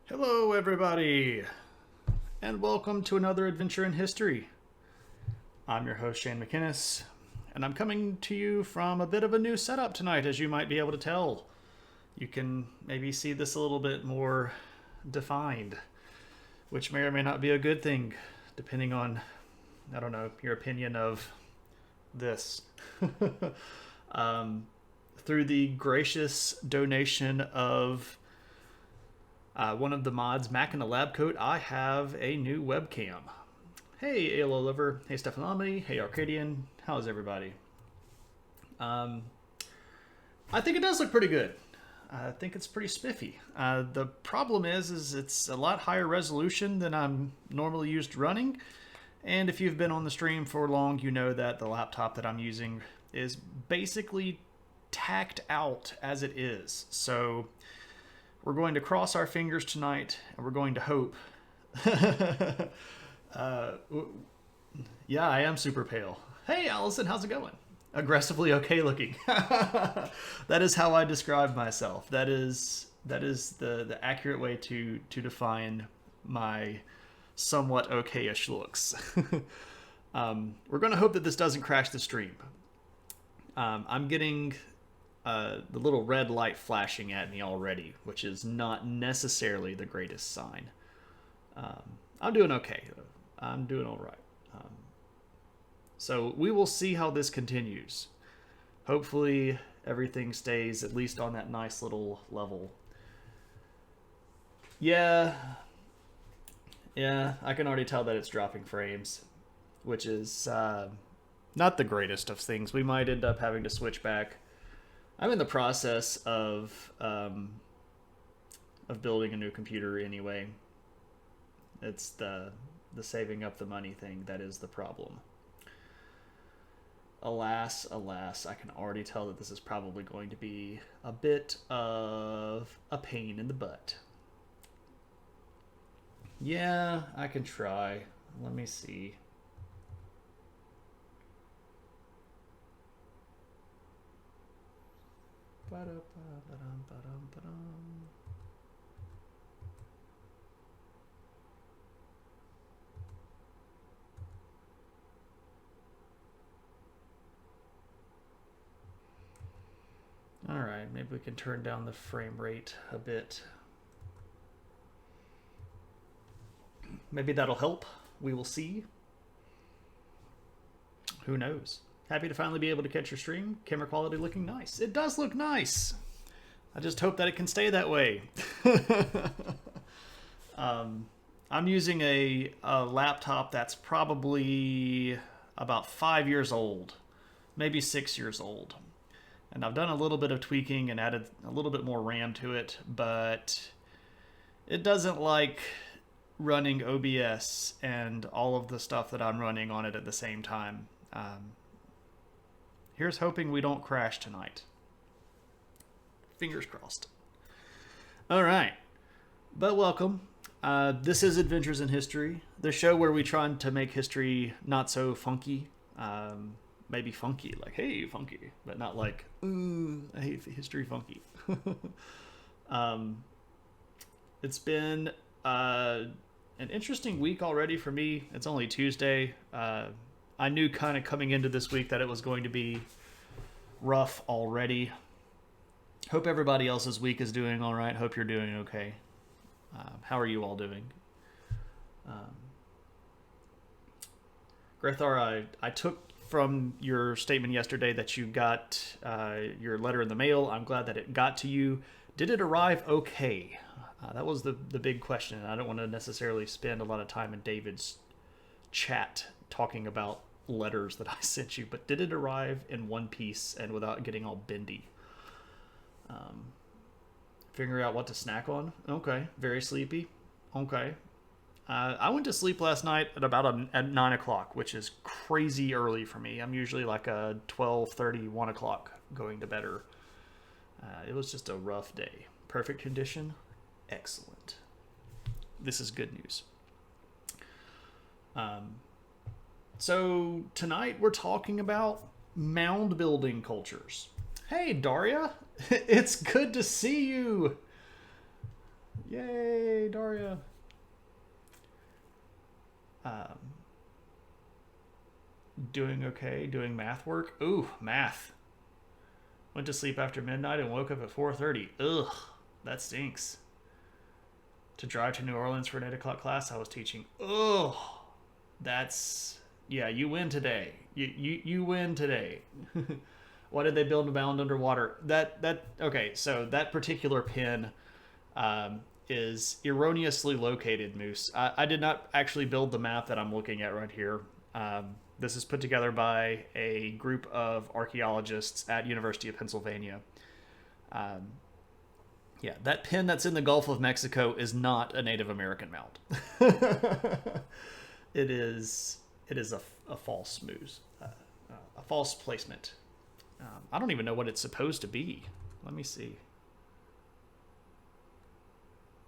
Hello, everybody, and welcome to another adventure in history. I'm your host, Shane McInnes, and I'm coming to you from a bit of a new setup tonight, as you might be able to tell. You can maybe see this a little bit more defined, which may or may not be a good thing, depending on, I don't know, your opinion of this. Through the gracious donation of one of the mods, Mac in a Lab Coat, I have a new webcam. Hey, ALO Liver. Hey, Stephanami. Hey, Arcadian. How's everybody? I think it does look pretty good. I think it's pretty spiffy. The problem is it's a lot higher resolution than I'm normally used to running. And if you've been on the stream for long, you know that the laptop that I'm using is basically tacked out as it is. So we're going to cross our fingers tonight, and we're going to hope. Yeah, I am super pale. Hey, Allison, how's it going? Aggressively okay looking. That is how I describe myself. That is the accurate way to define my somewhat okay-ish looks. We're going to hope that this doesn't crash the stream. I'm getting the little red light flashing at me already, which is not necessarily the greatest sign. I'm doing okay, though. I'm doing all right. So we will see how this continues. Hopefully everything stays at least on that nice little level. Yeah, I can already tell that it's dropping frames, which is not the greatest of things. We might end up having to switch back. I'm in the process of building a new computer anyway. It's the saving up the money thing that is the problem. Alas, I can already tell that this is probably going to be a bit of a pain in the butt. Yeah, I can try. Let me see. All right, maybe we can turn down the frame rate a bit. Maybe that'll help. We will see. Who knows? Happy to finally be able to catch your stream. Camera quality looking nice. It does look nice. I just hope that it can stay that way. I'm using a laptop that's probably about 5 years old, maybe 6 years old. And I've done a little bit of tweaking and added a little bit more RAM to it, but it doesn't like running OBS and all of the stuff that I'm running on it at the same time. Here's hoping we don't crash tonight. Fingers crossed. All right. But welcome. This is Adventures in History, the show where we try to make history not so funky. Maybe funky, like, hey, funky, but not like, ooh, I hate history funky. It's been an interesting week already for me. It's only Tuesday. I knew kind of coming into this week that it was going to be rough already. Hope everybody else's week is doing all right. Hope you're doing okay. How are you all doing? Grethar, I took from your statement yesterday that you got your letter in the mail. I'm glad that it got to you. Did it arrive okay? That was the big question. I don't want to necessarily spend a lot of time in David's chat talking about letters that I sent you, but did it arrive in one piece and without getting all bendy? Figuring out what to snack on. Okay. Very sleepy. Okay. I went to sleep last night at about at 9 o'clock, which is crazy early for me. I'm usually like a 12:30, 1 o'clock going to bed. It was just a rough day. Perfect condition. Excellent. This is good news. So tonight we're talking about mound building cultures. Hey, Daria. It's good to see you. Yay, Daria. Um, doing okay, doing math work. Ooh, math. Went to sleep after midnight and woke up at 4:30. Ugh, that stinks. To drive to New Orleans for an 8 o'clock class I was teaching. Ugh, that's... Yeah, you win today. You win today. Why did they build a mound underwater? Okay, so that particular pin is erroneously located, Moose. I did not actually build the map that I'm looking at right here. This is put together by a group of archaeologists at University of Pennsylvania. Yeah, that pin that's in the Gulf of Mexico is not a Native American mound. It is a false moose, a false placement. I don't even know what it's supposed to be. Let me see.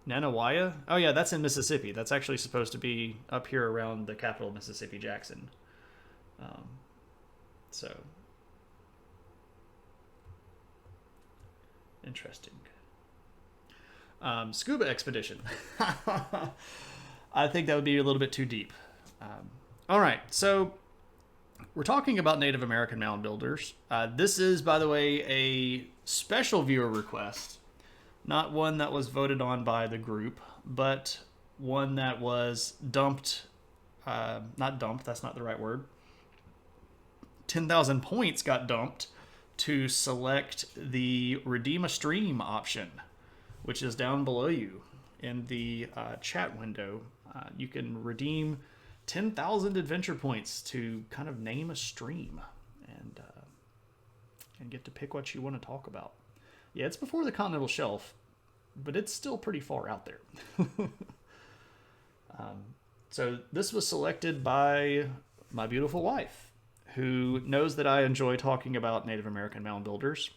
Nanawaya? Oh yeah, that's in Mississippi. That's actually supposed to be up here around the capital of Mississippi, Jackson. Um, so interesting. Scuba expedition. I think that would be a little bit too deep. All right, so we're talking about Native American mound builders. This is, by the way, a special viewer request, not one that was voted on by the group, but one that was dumped. Not dumped, that's not the right word. 10,000 points got dumped to select the Redeem a Stream option, which is down below you in the chat window. You can redeem 10,000 adventure points to kind of name a stream and get to pick what you want to talk about. Yeah, it's before the continental shelf, but it's still pretty far out there. So this was selected by my beautiful wife, who knows that I enjoy talking about Native American mound builders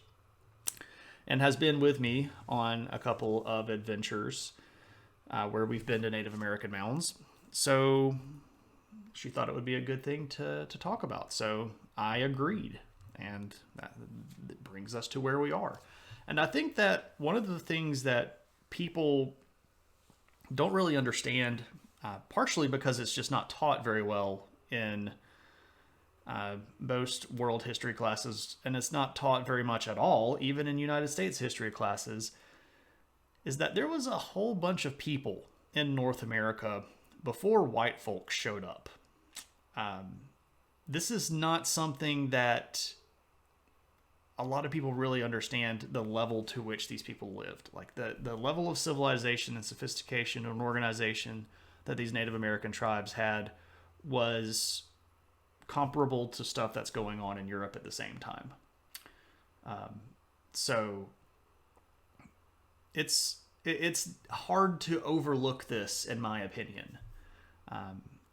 and has been with me on a couple of adventures where we've been to Native American mounds. So she thought it would be a good thing to talk about. So I agreed, and that brings us to where we are. And I think that one of the things that people don't really understand, partially because it's just not taught very well in most world history classes, and it's not taught very much at all, even in United States history classes, is that there was a whole bunch of people in North America before white folks showed up. This is not something that a lot of people really understand, the level to which these people lived. Like the level of civilization and sophistication and organization that these Native American tribes had was comparable to stuff that's going on in Europe at the same time. So it's hard to overlook this, in my opinion.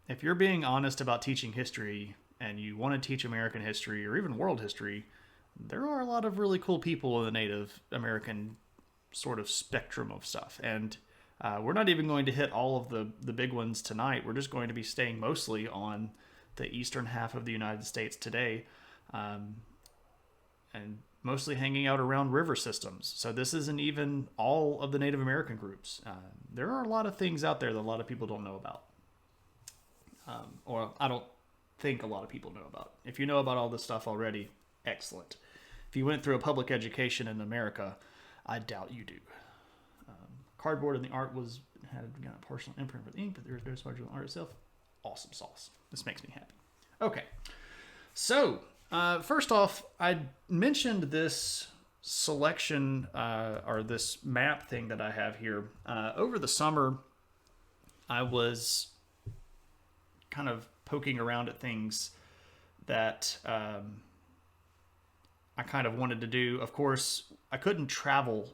If you're being honest about teaching history and you want to teach American history or even world history, there are a lot of really cool people in the Native American sort of spectrum of stuff. And we're not even going to hit all of the big ones tonight. We're just going to be staying mostly on the eastern half of the United States today, and mostly hanging out around river systems. So this isn't even all of the Native American groups. There are a lot of things out there that a lot of people don't know about. Or I don't think a lot of people know about. If you know about all this stuff already, excellent. If you went through a public education in America, I doubt you do. Cardboard and the art had a partial imprint with ink, but there was no smudge on the art itself. Awesome sauce. This makes me happy. Okay, so first off, I mentioned this selection or this map thing that I have here. Over the summer, I was kind of poking around at things that I kind of wanted to do. Of course, I couldn't travel,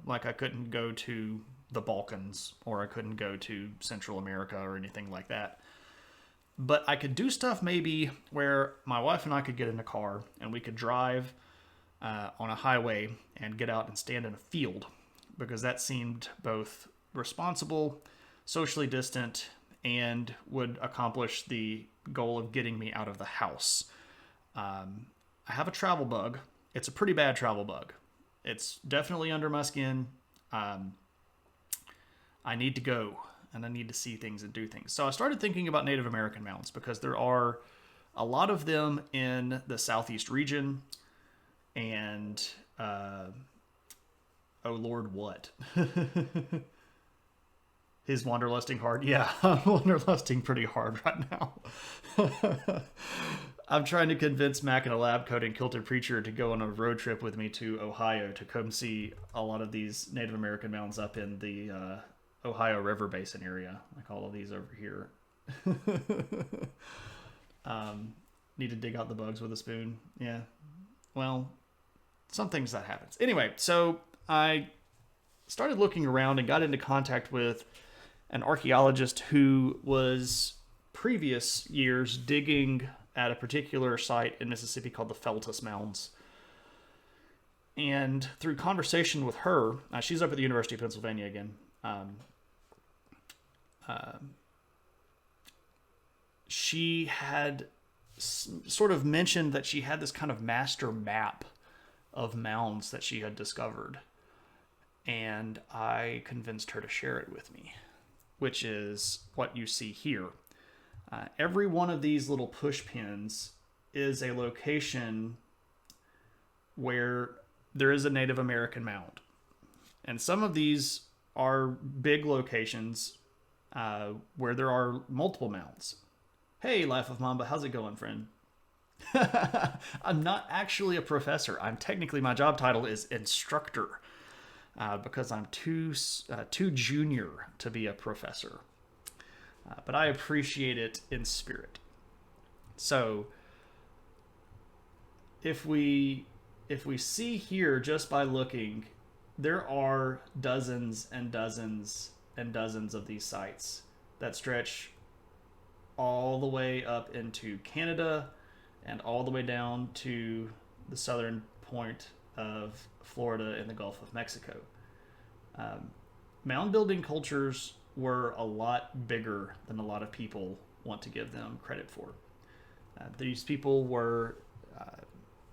like I couldn't go to the Balkans or I couldn't go to Central America or anything like that. But I could do stuff maybe where my wife and I could get in a car and we could drive on a highway and get out and stand in a field, because that seemed both responsible, socially distant, and would accomplish the goal of getting me out of the house. I have a travel bug. It's a pretty bad travel bug. It's definitely under my skin. I need to go and I need to see things and do things. So I started thinking about Native American mounds because there are a lot of them in the southeast region. And, oh Lord, what? His wanderlusting hard. Yeah, I'm wanderlusting pretty hard right now. I'm trying to convince Mac in a lab coat and kilted preacher to go on a road trip with me to Ohio to come see a lot of these Native American mounds up in the Ohio River Basin area, like all of these over here. Need to dig out the bugs with a spoon. Yeah. Well, some things that happens. Anyway, so I started looking around and got into contact with an archaeologist who was previous years digging at a particular site in Mississippi called the Feltus Mounds. And through conversation with her, she's up at the University of Pennsylvania again. She had sort of mentioned that she had this kind of master map of mounds that she had discovered. And I convinced her to share it with me, which is what you see here. Every one of these little push pins is a location where there is a Native American mound. And some of these are big locations where there are multiple mounds. Hey, Life of Mamba, how's it going, friend? I'm not actually a professor. Technically, my job title is instructor because I'm too junior to be a professor. But I appreciate it in spirit. So if we see here just by looking, there are dozens and dozens and dozens of these sites that stretch all the way up into Canada and all the way down to the southern point of Florida and the Gulf of Mexico. Mound building cultures were a lot bigger than a lot of people want to give them credit for. These people were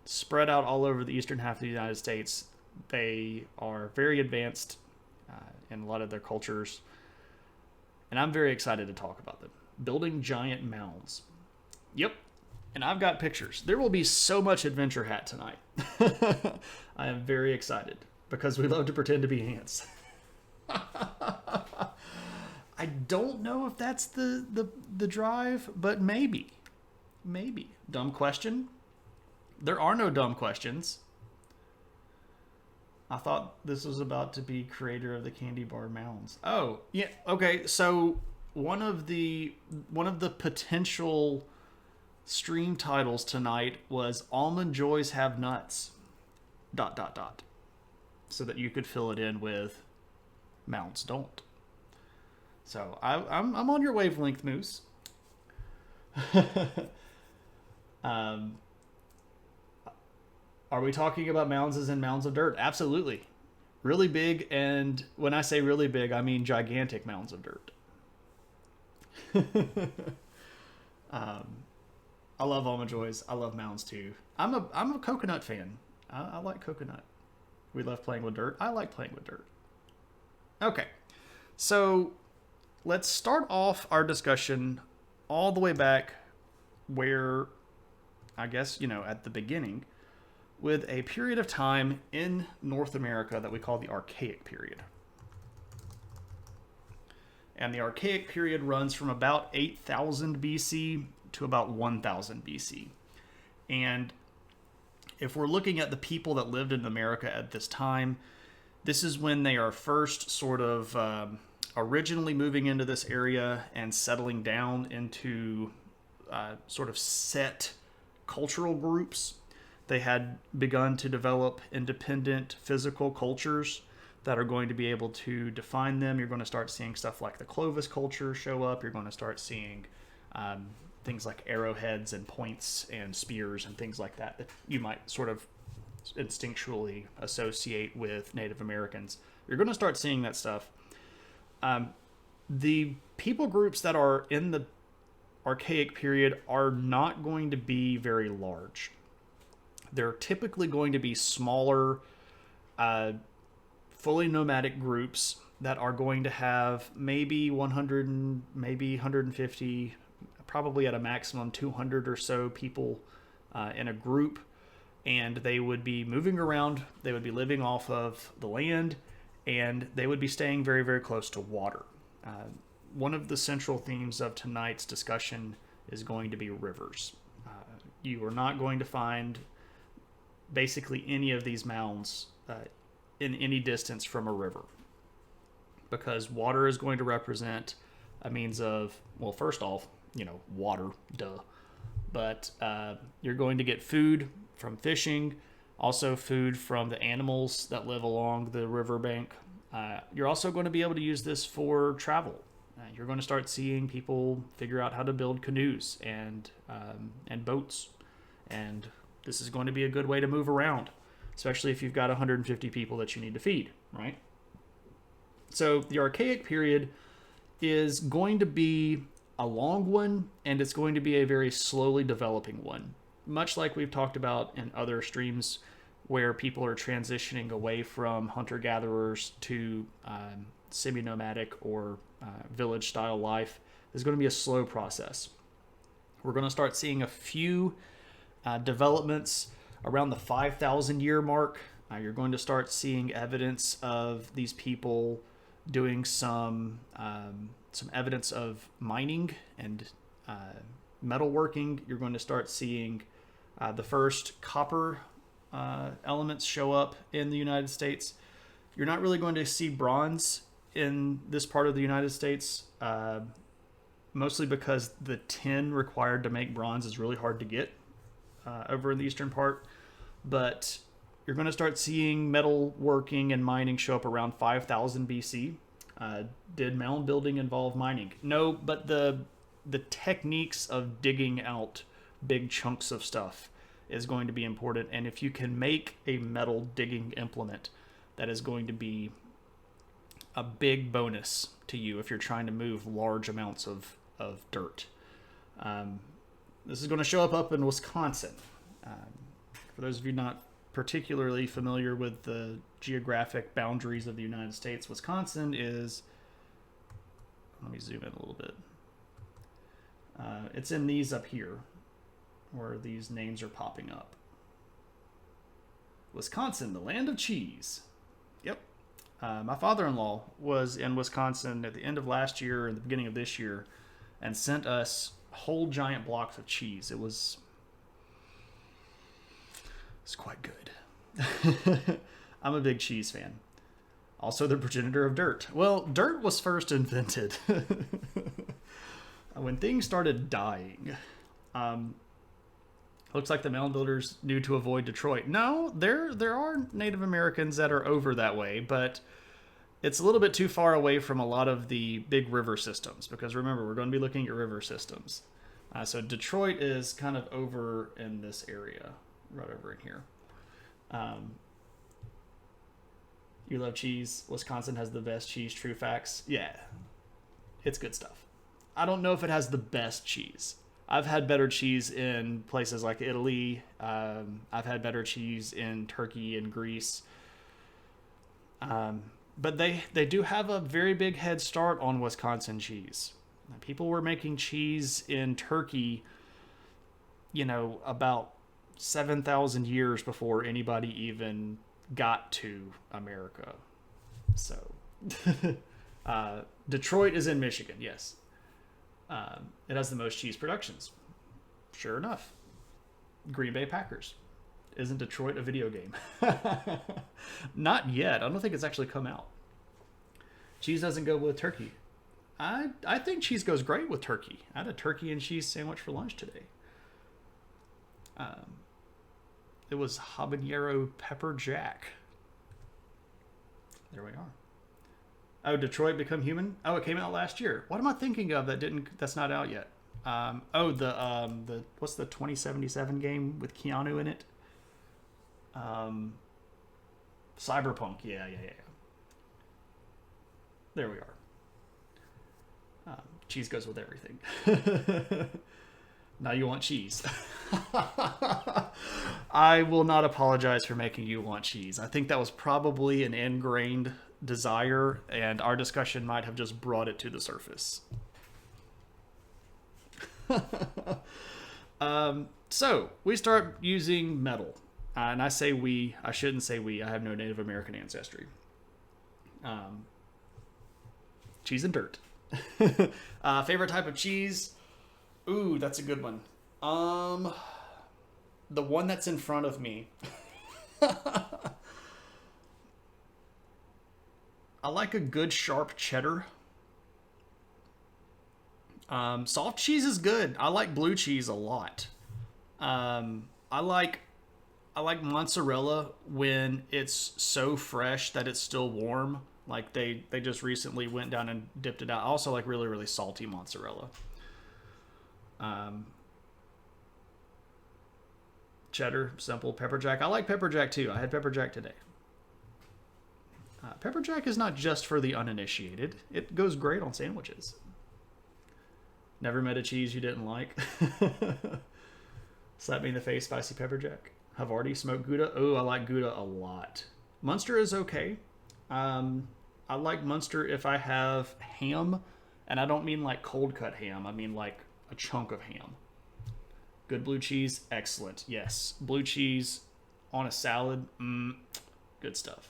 spread out all over the eastern half of the United States. They are very advanced in a lot of their cultures, and I'm very excited to talk about them. Building giant mounds. Yep. And I've got pictures. There will be so much Adventure Hat tonight. I am very excited because we love to pretend to be ants. I don't know if that's the drive, but maybe. Dumb question? There are no dumb questions. I thought this was about to be creator of the candy bar mounds. Oh, yeah. Okay, so one of the potential stream titles tonight was Almond Joys Have Nuts ... so that you could fill it in with Mounds Don't. So I'm on your wavelength, Moose. Are we talking about mounds as in mounds of dirt? Absolutely. Really big, and when I say really big, I mean gigantic mounds of dirt. I love Almond Joys. I love mounds too. I'm a coconut fan. I like coconut. We love playing with dirt. I like playing with dirt. Okay, so let's start off our discussion all the way back where, I guess, at the beginning, with a period of time in North America that we call the Archaic period. And the Archaic period runs from about 8,000 BC to about 1,000 BC. And if we're looking at the people that lived in America at this time, this is when they are first sort of originally moving into this area and settling down into sort of set cultural groups. They had begun to develop independent physical cultures that are going to be able to define them. You're going to start seeing stuff like the Clovis culture show up. You're going to start seeing things like arrowheads and points and spears and things like that you might sort of instinctually associate with Native Americans. You're going to start seeing that stuff. The people groups that are in the Archaic period are not going to be very large. They're typically going to be smaller fully nomadic groups that are going to have maybe 100, maybe 150, probably at a maximum 200 or so people in a group, and they would be moving around. They would be living off of the land, and they would be staying very, very close to water. One of the central themes of tonight's discussion is going to be rivers. You are not going to find basically any of these mounds in any distance from a river, because water is going to represent a means of, well, first off, water, duh. But you're going to get food from fishing, also food from the animals that live along the riverbank. You're also going to be able to use this for travel. You're going to start seeing people figure out how to build canoes and boats, and this is going to be a good way to move around, especially if you've got 150 people that you need to feed, right? So the Archaic period is going to be a long one, and it's going to be a very slowly developing one, much like we've talked about in other streams where people are transitioning away from hunter-gatherers to semi-nomadic or village-style life. Is going to be a slow process. We're going to start seeing a few developments around the 5,000 year mark. You're going to start seeing evidence of these people doing some evidence of mining and metalworking. You're going to start seeing the first copper elements show up in the United States. You're not really going to see bronze in this part of the United States, mostly because the tin required to make bronze is really hard to get over in the eastern part. But you're going to start seeing metal working and mining show up around 5000 BC. Did mound building involve mining? No, but the techniques of digging out big chunks of stuff is going to be important. And if you can make a metal digging implement, that is going to be a big bonus to you if you're trying to move large amounts of dirt. This is going to show up in Wisconsin. For those of you not particularly familiar with the geographic boundaries of the United States, Wisconsin is, let me zoom in a little bit. It's in these up here where these names are popping up. Wisconsin, the land of cheese. Yep. My father-in-law was in Wisconsin at the end of last year and the beginning of this year and sent us whole giant blocks of cheese. It's quite good. I'm a big cheese fan. Also the progenitor of dirt. Well, dirt was first invented when things started dying. Looks like the mound builders knew to avoid Detroit. No, there are Native Americans that are over that way, but it's a little bit too far away from a lot of the big river systems, because remember, we're going to be looking at river systems. So Detroit is kind of over in this area, right over in here. You love cheese. Wisconsin has the best cheese, true facts. Yeah, it's good stuff. I don't know if it has the best cheese. I've had better cheese in places like Italy. I've had better cheese in Turkey and Greece. But they do have a very big head start on Wisconsin cheese. People were making cheese in Turkey, about 7,000 years before anybody even got to America. So, Detroit is in Michigan, yes. It has the most cheese productions. Sure enough. Green Bay Packers. Isn't Detroit a video game? Not yet. I don't think it's actually come out. Cheese doesn't go with turkey. I think cheese goes great with turkey. I had a turkey and cheese sandwich for lunch today. It was habanero pepper jack. There we are. Oh, Detroit Become Human? Oh, it came out last year. What am I thinking of that's not out yet? The what's the 2077 game with Keanu in it? Cyberpunk. Yeah. There we are. Cheese goes with everything. Now you want cheese. I will not apologize for making you want cheese. I think that was probably an ingrained desire, and our discussion might have just brought it to the surface. So we start using metal. And I say we, I shouldn't say we, I have no Native American ancestry. Cheese and dirt. Favorite type of cheese? Ooh, that's a good one. The one that's in front of me. I like a good sharp cheddar. Soft cheese is good. I like blue cheese a lot. I like mozzarella when it's so fresh that it's still warm. Like they just recently went down and dipped it out. I also like really, really salty mozzarella. Cheddar, simple. Pepper jack. I like pepper jack too. I had pepper jack today. Pepper jack is not just for the uninitiated. It goes great on sandwiches. Never met a cheese you didn't like. Slap me in the face, spicy pepper jack. Havarti, smoked Gouda. Oh, I like Gouda a lot. Munster is okay. I like Munster if I have ham, and I don't mean like cold cut ham. I mean like a chunk of ham. Good blue cheese, excellent. Yes, blue cheese on a salad, good stuff.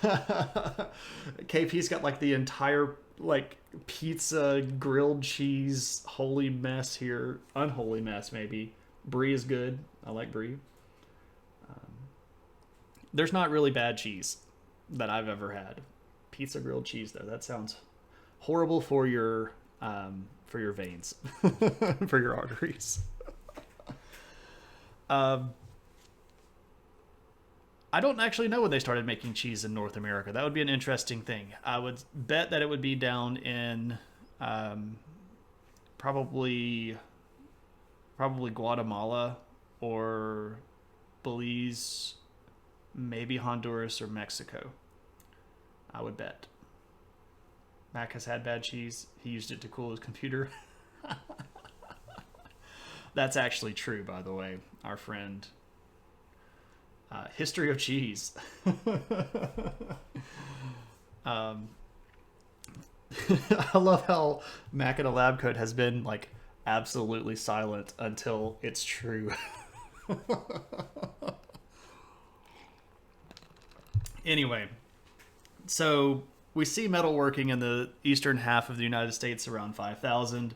KP's got like the entire like pizza grilled cheese holy mess here, unholy mess maybe. Brie is good. I like brie. There's not really bad cheese that I've ever had. Pizza grilled cheese though, that sounds horrible for your veins, for your arteries. I don't actually know when they started making cheese in North America. That would be an interesting thing. I would bet that it would be down in probably Guatemala or Belize, maybe Honduras or Mexico. I would bet. Mac has had bad cheese. He used it to cool his computer. That's actually true, by the way. Our friend. History of cheese. I love how Mac in a lab coat has been like absolutely silent until it's true. Anyway, so we see metalworking in the eastern half of the United States around 5000.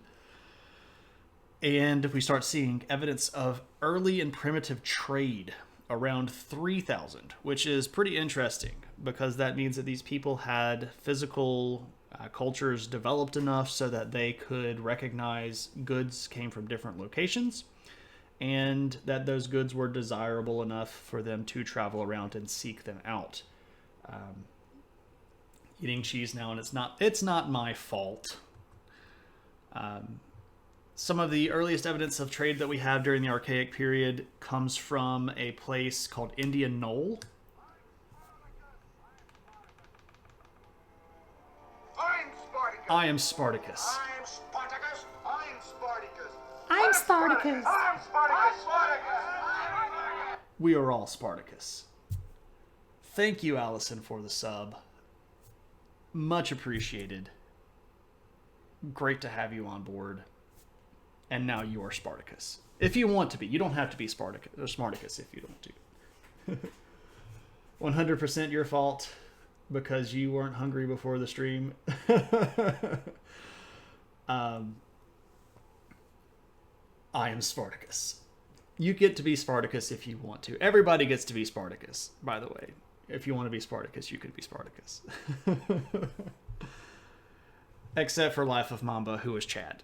And we start seeing evidence of early and primitive trade around 3000, which is pretty interesting because that means that these people had physical cultures developed enough so that they could recognize goods came from different locations and that those goods were desirable enough for them to travel around and seek them out. Eating cheese now, and it's not my fault. Some of the earliest evidence of trade that we have during the Archaic period comes from a place called Indian Knoll. I am Spartacus. I'm Spartacus. I'm Spartacus. I'm Spartacus. I'm Spartacus. We are all Spartacus. Thank you, Allison, for the sub. Much appreciated. Great to have you on board. And now you are Spartacus. If you want to be. You don't have to be Spartacus or Smartacus if you don't do. 100% your fault because you weren't hungry before the stream. I am Spartacus. You get to be Spartacus if you want to. Everybody gets to be Spartacus, by the way. If you want to be Spartacus, you could be Spartacus. Except for Life of Mamba, who is Chad.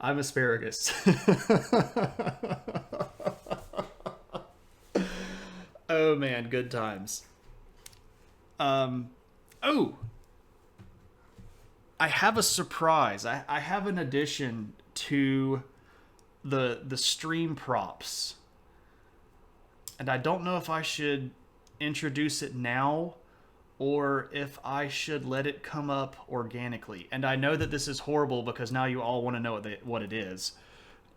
I'm Asparagus. Oh man, good times. Oh! I have a surprise. I have an addition to the stream props. And I don't know if I should introduce it now or if I should let it come up organically. And I know that this is horrible because now you all want to know what it is.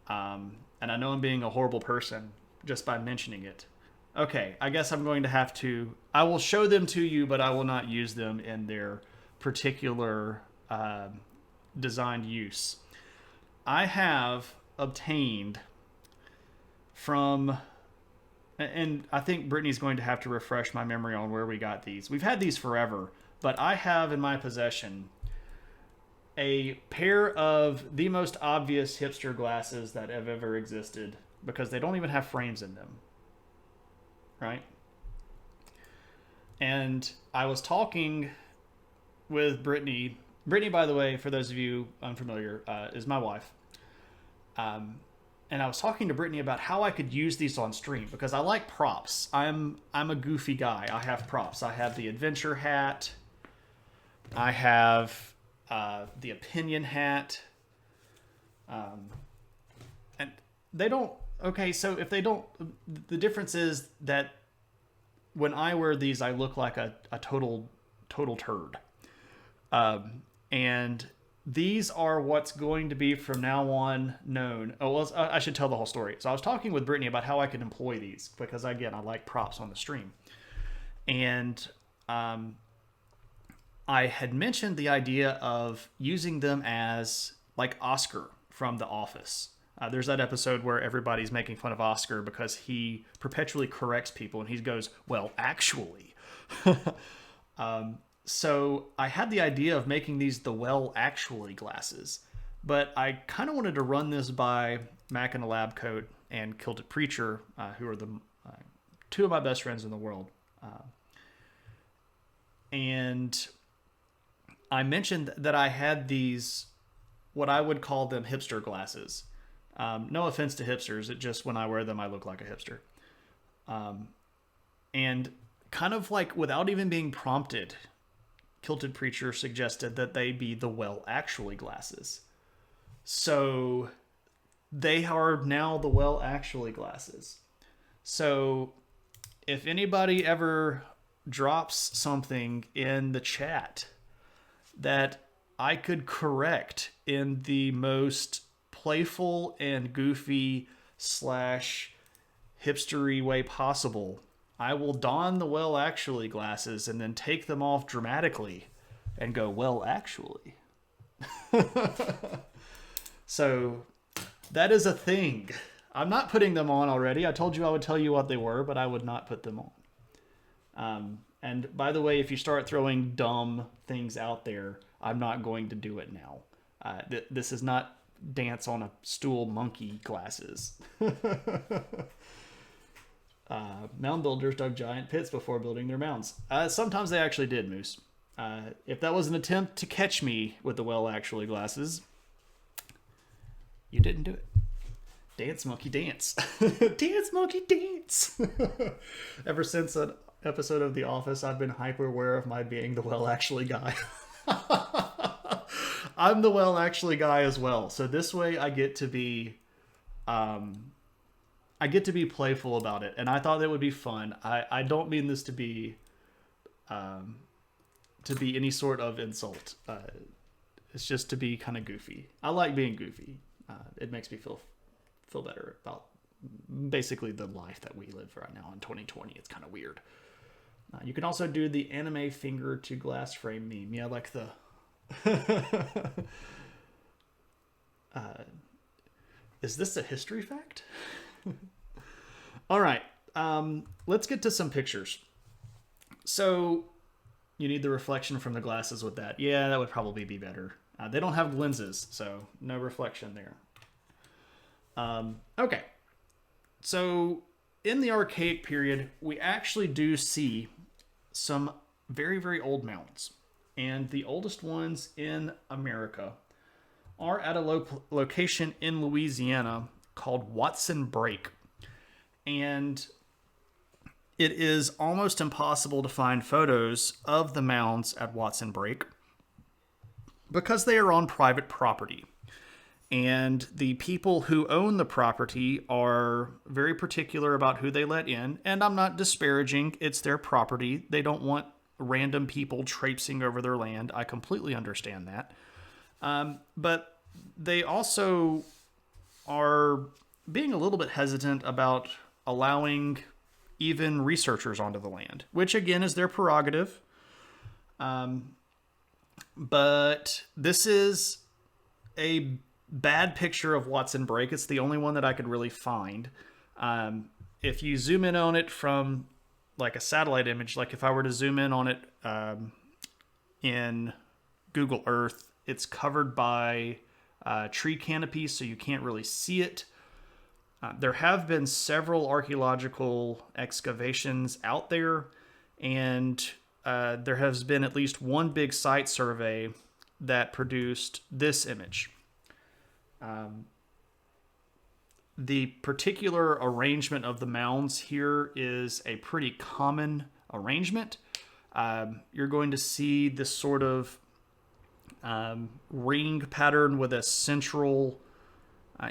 And I know I'm being a horrible person just by mentioning it. Okay, I guess I'm going to have to. I will show them to you, but I will not use them in their particular designed use. I have obtained from, and I think Brittany's going to have to refresh my memory on where we got these. We've had these forever, but I have in my possession a pair of the most obvious hipster glasses that have ever existed because they don't even have frames in them. Right? And I was talking with Brittany. Brittany, by the way, for those of you unfamiliar, is my wife. And I was talking to Brittany about how I could use these on stream because I like props. I'm a goofy guy. I have props. I have the adventure hat. I have the opinion hat. And they don't. Okay, so if they don't, the difference is that when I wear these, I look like a total turd. And these are what's going to be from now on known. Oh, well, I should tell the whole story. So I was talking with Brittany about how I could employ these because, again, I like props on the stream. And I had mentioned the idea of using them as like Oscar from The Office. There's that episode where everybody's making fun of Oscar because he perpetually corrects people and he goes, well, actually. So I had the idea of making these the well, actually glasses, but I kind of wanted to run this by Mac in a Lab Coat and Kilted Preacher, who are the two of my best friends in the world. And I mentioned that I had these, what I would call them hipster glasses. No offense to hipsters. It just, when I wear them, I look like a hipster. And kind of like without even being prompted, Kilted Preacher suggested that they be the well, actually glasses. So they are now the well, actually glasses. So if anybody ever drops something in the chat that I could correct in the most playful and goofy / hipstery way possible, I will don the well, actually glasses and then take them off dramatically and go, well, actually. So that is a thing. I'm not putting them on already. I told you I would tell you what they were, but I would not put them on. And by the way, if you start throwing dumb things out there, I'm not going to do it now. This is not dance on a stool monkey glasses. Mound builders dug giant pits before building their mounds. Sometimes they actually did, Moose. If that was an attempt to catch me with the well, actually glasses, you didn't do it. Dance, monkey, dance. Dance, monkey, dance. Ever since an episode of The Office, I've been hyper aware of my being the well, actually guy. I'm the well, actually guy as well. So this way I get to be playful about it, and I thought that would be fun. I don't mean this to be any sort of insult. It's just to be kind of goofy. I like being goofy. It makes me feel better about basically the life that we live right now in 2020. It's kind of weird. You can also do the anime finger to glass frame meme. Yeah, like the is this a history fact? All right, let's get to some pictures. So you need the reflection from the glasses with that. Yeah, that would probably be better. They don't have lenses, so no reflection there. Okay, so in the archaic period, we actually do see some very, very old mounds. And the oldest ones in America are at a location in Louisiana called Watson Brake. And it is almost impossible to find photos of the mounds at Watson Brake because they are on private property. And the people who own the property are very particular about who they let in. And I'm not disparaging. It's their property. They don't want random people traipsing over their land. I completely understand that. But they also are being a little bit hesitant about allowing even researchers onto the land, which again is their prerogative. But this is a bad picture of Watson Break. It's the only one that I could really find. If you zoom in on it from like a satellite image, like if I were to zoom in on it in Google Earth, it's covered by tree canopies, so you can't really see it. There have been several archaeological excavations out there, and there has been at least one big site survey that produced this image. The particular arrangement of the mounds here is a pretty common arrangement. You're going to see this sort of ring pattern with a central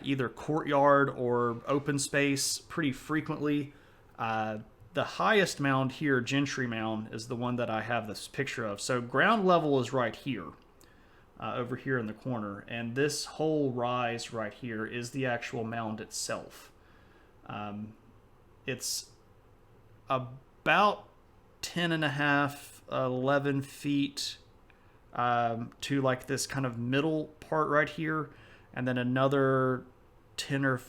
either courtyard or open space pretty frequently. The highest mound here, Gentry Mound, is the one that I have this picture of. So ground level is right here, over here in the corner, and this whole rise right here is the actual mound itself. It's about 10.5, 11 feet to like this kind of middle part right here, and then another 10 or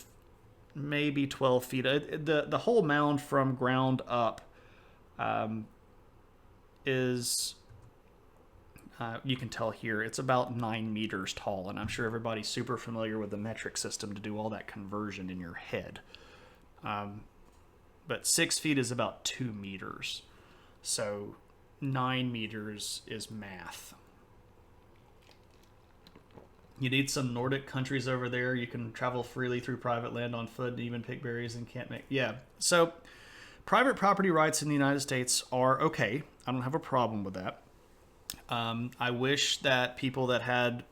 maybe 12 feet. The whole mound from ground up is, you can tell here, it's about 9 meters tall, and I'm sure everybody's super familiar with the metric system to do all that conversion in your head. But 6 feet is about 2 meters. So 9 meters is math. You need some Nordic countries over there. You can travel freely through private land on foot and even pick berries and can't make... Yeah. So private property rights in the United States are okay. I don't have a problem with that. I wish that people that had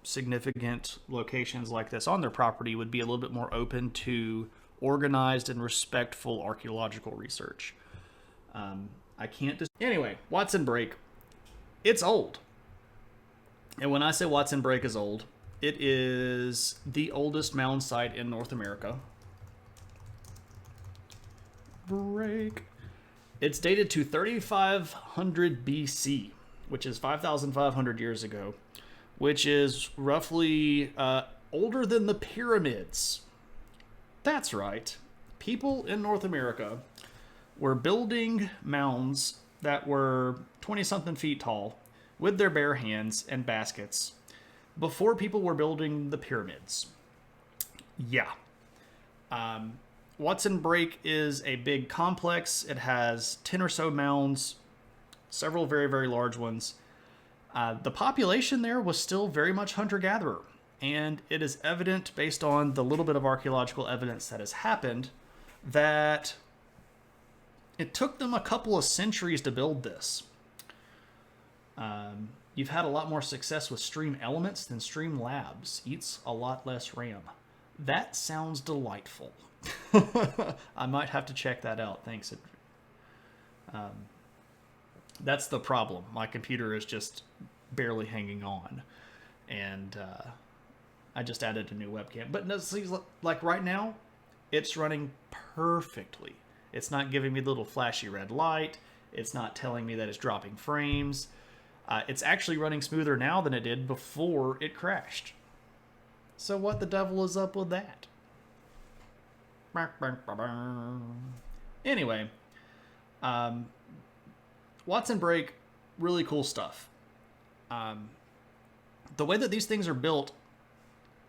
significant locations like this on their property would be a little bit more open to organized and respectful archaeological research. I can't... Anyway, Watson Break. It's old. And when I say Watson Break is old, it is the oldest mound site in North America. Break. It's dated to 3500 BC, which is 5,500 years ago, which is roughly older than the pyramids. That's right. People in North America were building mounds that were 20-something feet tall with their bare hands and baskets before people were building the pyramids. Yeah. Watson Break is a big complex. It has 10 or so mounds, several very, very large ones. The population there was still very much hunter-gatherer, and it is evident based on the little bit of archaeological evidence that has happened that it took them a couple of centuries to build this. You've had a lot more success with Stream Elements than Stream Labs. Eats a lot less RAM. That sounds delightful. I might have to check that out. Thanks. That's the problem. My computer is just barely hanging on. And I just added a new webcam. But no, see, like right now, it's running perfectly. It's not giving me the little flashy red light. It's not telling me that it's dropping frames. It's actually running smoother now than it did before it crashed. So what the devil is up with that? Anyway, Watson Break, really cool stuff. The way that these things are built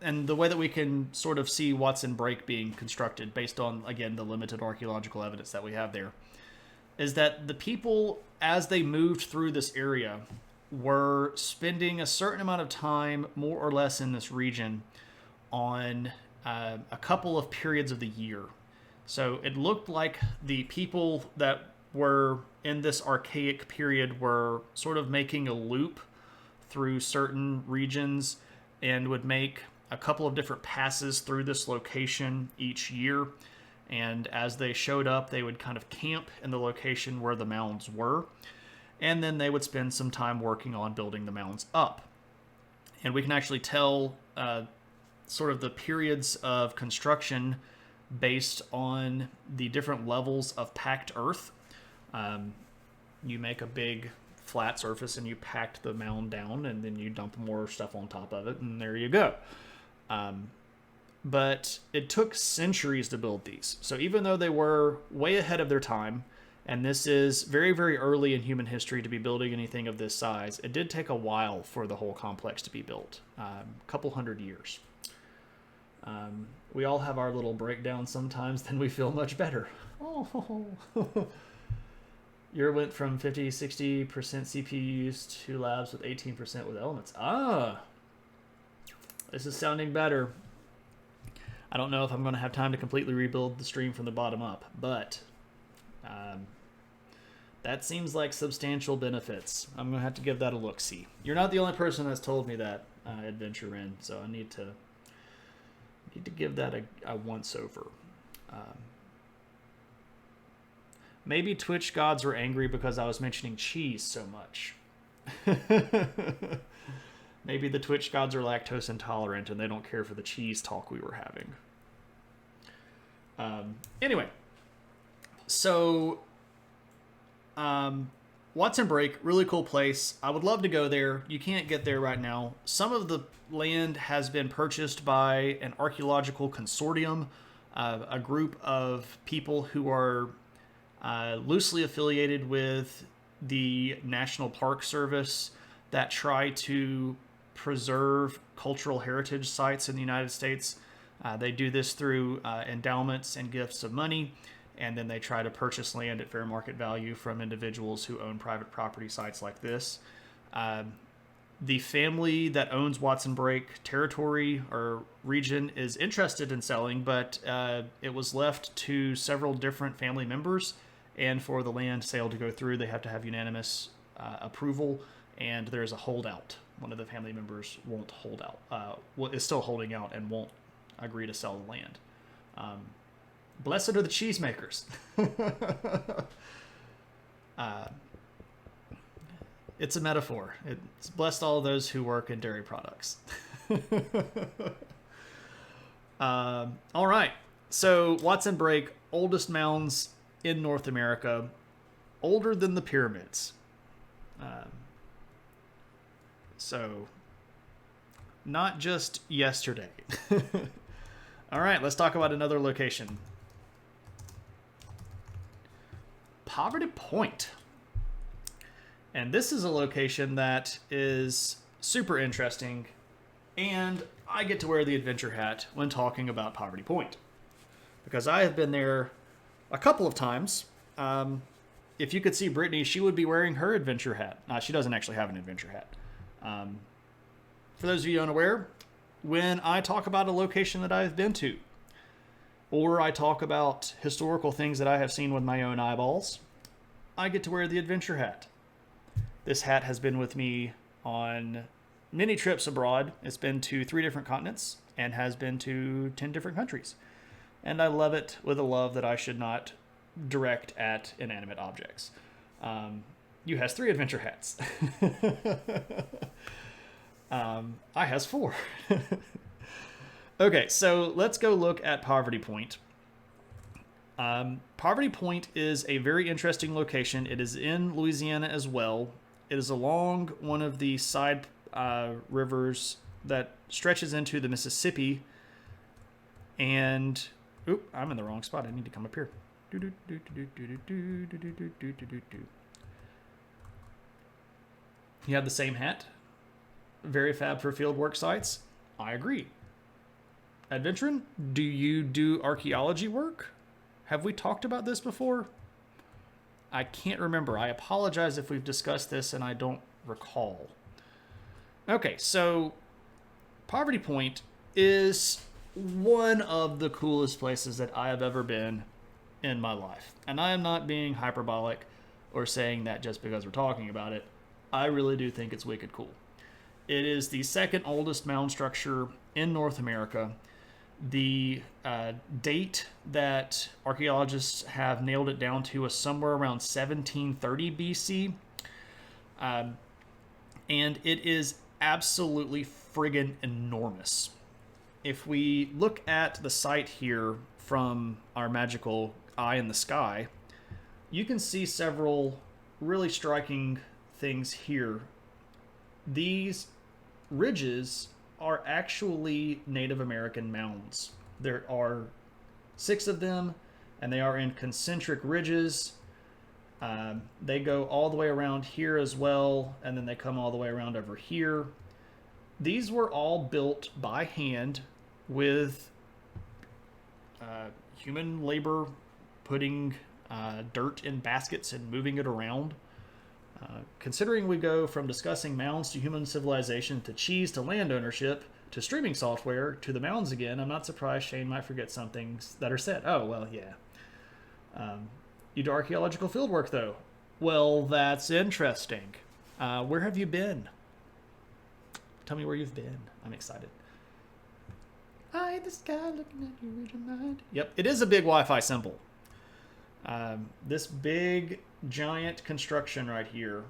and the way that we can sort of see Watson Break being constructed based on, again, the limited archaeological evidence that we have there, is that the people, as they moved through this area, were spending a certain amount of time, more or less, in this region on a couple of periods of the year. So it looked like the people that were in this archaic period were sort of making a loop through certain regions and would make a couple of different passes through this location each year. And as they showed up, they would kind of camp in the location where the mounds were. and then they would spend some time working on building the mounds up. And we can actually tell sort of the periods of construction based on the different levels of packed earth. You make a big flat surface and you packed the mound down, and then you dump more stuff on top of it, and there you go. But it took centuries to build these. So even though they were way ahead of their time, and this is very, very early in human history to be building anything of this size, it did take a while for the whole complex to be built. A couple hundred years. We all have our little breakdowns sometimes, then we feel much better. Oh, your went from 50-60% CPU use to labs with 18% with elements. This is sounding better. I don't know if I'm going to have time to completely rebuild the stream from the bottom up, but that seems like substantial benefits. I'm going to have to give that a look-see. You're not the only person that's told me that, Adventure In, so I need to give that a once-over. Maybe Twitch gods were angry because I was mentioning cheese so much. Maybe the Twitch gods are lactose intolerant and they don't care for the cheese talk we were having. Anyway, so Watson Break, really cool place. I would love to go there. You can't get there right now. Some of the land has been purchased by an archaeological consortium, a group of people who are loosely affiliated with the National Park Service that try to preserve cultural heritage sites in the United States. They do this through endowments and gifts of money, and then they try to purchase land at fair market value from individuals who own private property sites like this. The family that owns Watson Break territory or region is interested in selling, but it was left to several different family members, and for the land sale to go through, they have to have unanimous approval, and there's a holdout. One of the family members won't hold out, is still holding out and won't agree to sell the land. Blessed are the cheesemakers. It's a metaphor. It's blessed all those who work in dairy products. All right. So Watson Break, oldest mounds in North America, older than the pyramids. So not just yesterday. All right, let's talk about another location. Poverty Point. And this is a location that is super interesting, and I get to wear the adventure hat when talking about Poverty Point, because I have been there a couple of times. If you could see Brittany, she would be wearing her adventure hat. She doesn't actually have an adventure hat. For those of you unaware, when I talk about a location that I've been to, or I talk about historical things that I have seen with my own eyeballs, I get to wear the adventure hat. This hat has been with me on many trips abroad. It's been to 3 different continents and has been to 10 different countries. And I love it with a love that I should not direct at inanimate objects. You has 3 adventure hats. I has 4. Okay, so let's go look at Poverty Point. Poverty Point is a very interesting location. It is in Louisiana as well. It is along one of the side rivers that stretches into the Mississippi. And, oop, I'm in the wrong spot. I need to come up here. You have the same hat. Very fab for field work sites. I agree. Adventurin, do you do archaeology work? Have we talked about this before? I can't remember. I apologize if we've discussed this and I don't recall. Okay, so Poverty Point is one of the coolest places that I have ever been in my life. And I am not being hyperbolic or saying that just because we're talking about it. I really do think it's wicked cool. It is the second oldest mound structure in North America. The date that archaeologists have nailed it down to is somewhere around 1730 BC. And it is absolutely friggin' enormous. If we look at the site here from our magical eye in the sky, you can see several really striking things here. These ridges are actually Native American mounds. There are 6 of them, and they are in concentric ridges. They go all the way around here as well, and then they come all the way around over here. These were all built by hand with human labor, putting dirt in baskets and moving it around. Considering we go from discussing mounds to human civilization to cheese to land ownership to streaming software to the mounds again, I'm not surprised Shane might forget some things that are said. Oh, well, yeah. You do archaeological fieldwork, though. Well, that's interesting. Where have you been? Tell me where you've been. I'm excited. Eye the sky looking at you with your mind. Yep, it is a big Wi-Fi symbol. This big, giant construction right here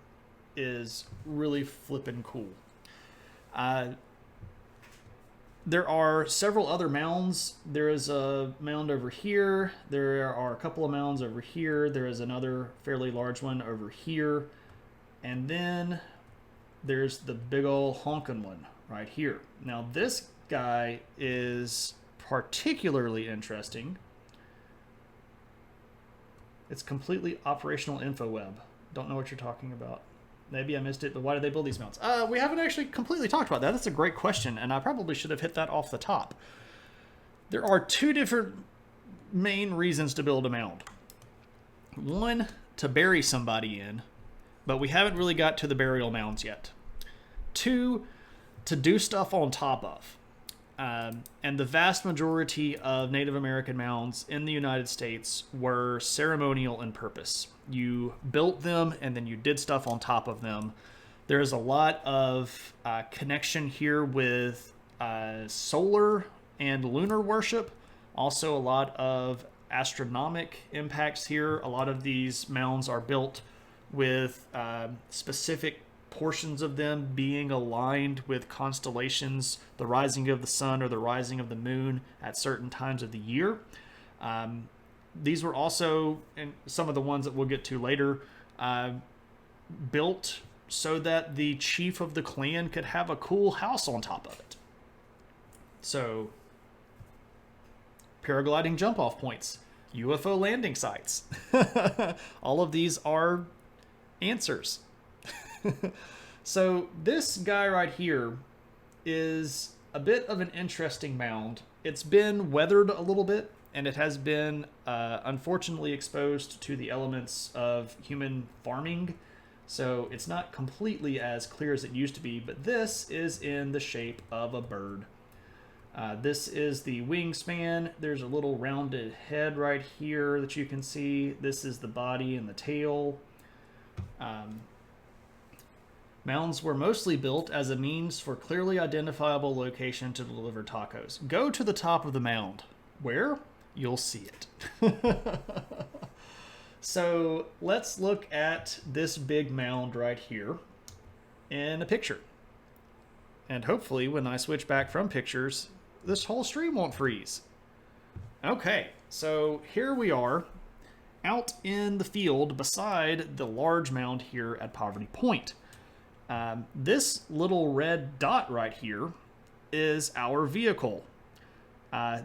is really flippin' cool. There are several other mounds. There is a mound over here. There are a couple of mounds over here. There is another fairly large one over here. And then there's the big ol' honkin' one right here. Now this guy is particularly interesting. It's completely operational info web. Don't know what you're talking about. Maybe I missed it, but why did they build these mounts? We haven't actually completely talked about that. That's a great question, and I probably should have hit that off the top. There are 2 different main reasons to build a mound. One, to bury somebody in, but we haven't really got to the burial mounds yet. 2, to do stuff on top of. And the vast majority of Native American mounds in the United States were ceremonial in purpose. You built them and then you did stuff on top of them. There's a lot of connection here with solar and lunar worship. Also a lot of astronomic impacts here. A lot of these mounds are built with specific portions of them being aligned with constellations, the rising of the sun or the rising of the moon at certain times of the year. These were also, and some of the ones that we'll get to later, built so that the chief of the clan could have a cool house on top of it. So, paragliding jump-off points, UFO landing sites. All of these are answers. So this guy right here is a bit of an interesting mound. It's been weathered a little bit, and it has been unfortunately exposed to the elements of human farming. So it's not completely as clear as it used to be, but this is in the shape of a bird. This is the wingspan. There's a little rounded head right here that you can see. This is the body and the tail. Mounds were mostly built as a means for clearly identifiable location to deliver tacos. Go to the top of the mound. Where? You'll see it. So let's look at this big mound right here in a picture. And hopefully when I switch back from pictures, this whole stream won't freeze. Okay, so here we are out in the field beside the large mound here at Poverty Point. This little red dot right here is our vehicle.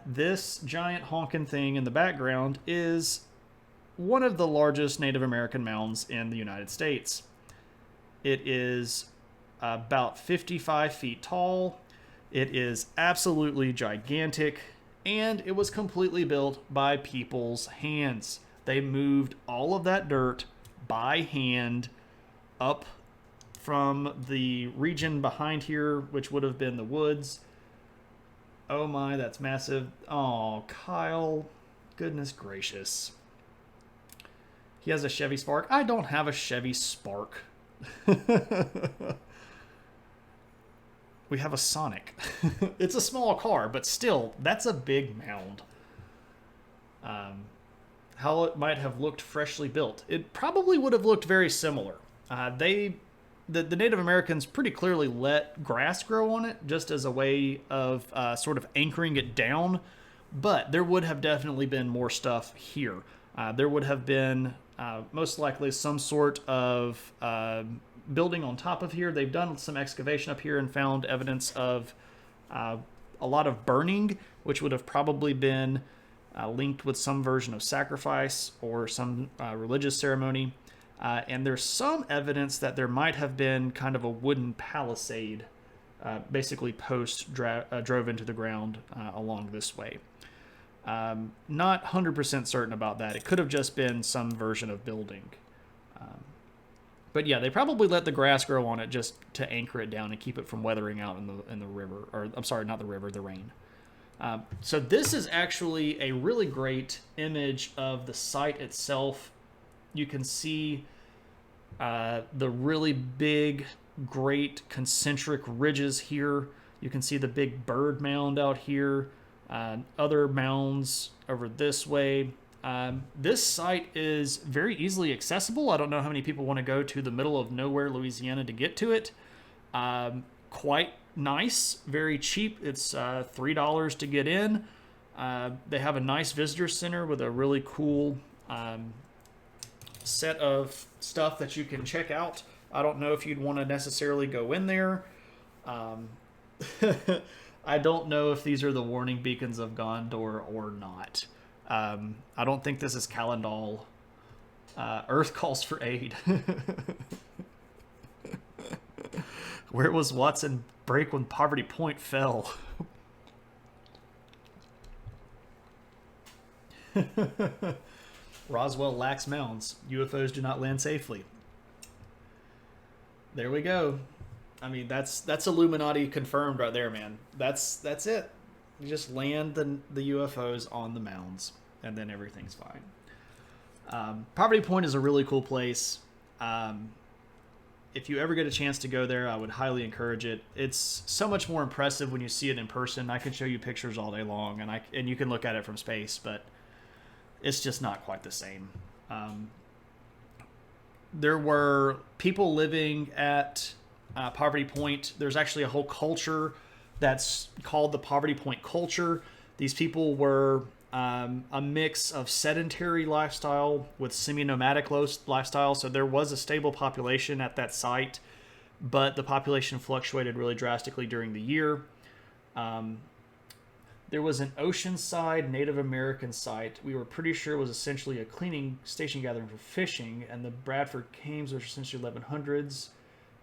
This giant honkin' thing in the background is one of the largest Native American mounds in the United States. It is about 55 feet tall. It is absolutely gigantic, and it was completely built by people's hands. They moved all of that dirt by hand up from the region behind here, which would have been the woods. Oh my, that's massive. Oh, Kyle. Goodness gracious. He has a Chevy Spark. I don't have a Chevy Spark. We have a Sonic. It's a small car, but still, that's a big mound. How it might have looked freshly built. It probably would have looked very similar. They the Native Americans pretty clearly let grass grow on it just as a way of sort of anchoring it down. But there would have definitely been more stuff here. There would have been most likely some sort of building on top of here. They've done some excavation up here and found evidence of a lot of burning, which would have probably been linked with some version of sacrifice or some religious ceremony. And there's some evidence that there might have been kind of a wooden palisade, basically post drove into the ground along this way. Not 100% certain about that. It could have just been some version of building. But yeah, they probably let the grass grow on it just to anchor it down and keep it from weathering out in the river. Or I'm sorry, not the river, the rain. So this is actually a really great image of the site itself. You can see the really big, great concentric ridges here. You can see the big bird mound out here. Other mounds over this way. This site is very easily accessible. I don't know how many people want to go to the middle of nowhere, Louisiana, to get to it. Quite nice, very cheap. It's $3 to get in. They have a nice visitor center with a really cool set of stuff that you can check out. I don't know if you'd want to necessarily go in there. I don't know if these are the warning beacons of Gondor or not. I don't think this is Calendal. Earth calls for aid. Where was Watson break when Poverty Point fell? Roswell lacks mounds. UFOs do not land safely. There we go. I mean, that's Illuminati confirmed right there, man. That's it. You just land the UFOs on the mounds, and then everything's fine. Poverty Point is a really cool place. If you ever get a chance to go there, I would highly encourage it. It's so much more impressive when you see it in person. I can show you pictures all day long, and you can look at it from space, but it's just not quite the same. There were people living at Poverty Point. There's actually a whole culture that's called the Poverty Point culture. These people were a mix of sedentary lifestyle with semi-nomadic lifestyle. So there was a stable population at that site, but the population fluctuated really drastically during the year. There was an Oceanside Native American site we were pretty sure was essentially a cleaning station gathering for fishing, and the Bradford Caves, which are essentially 1100s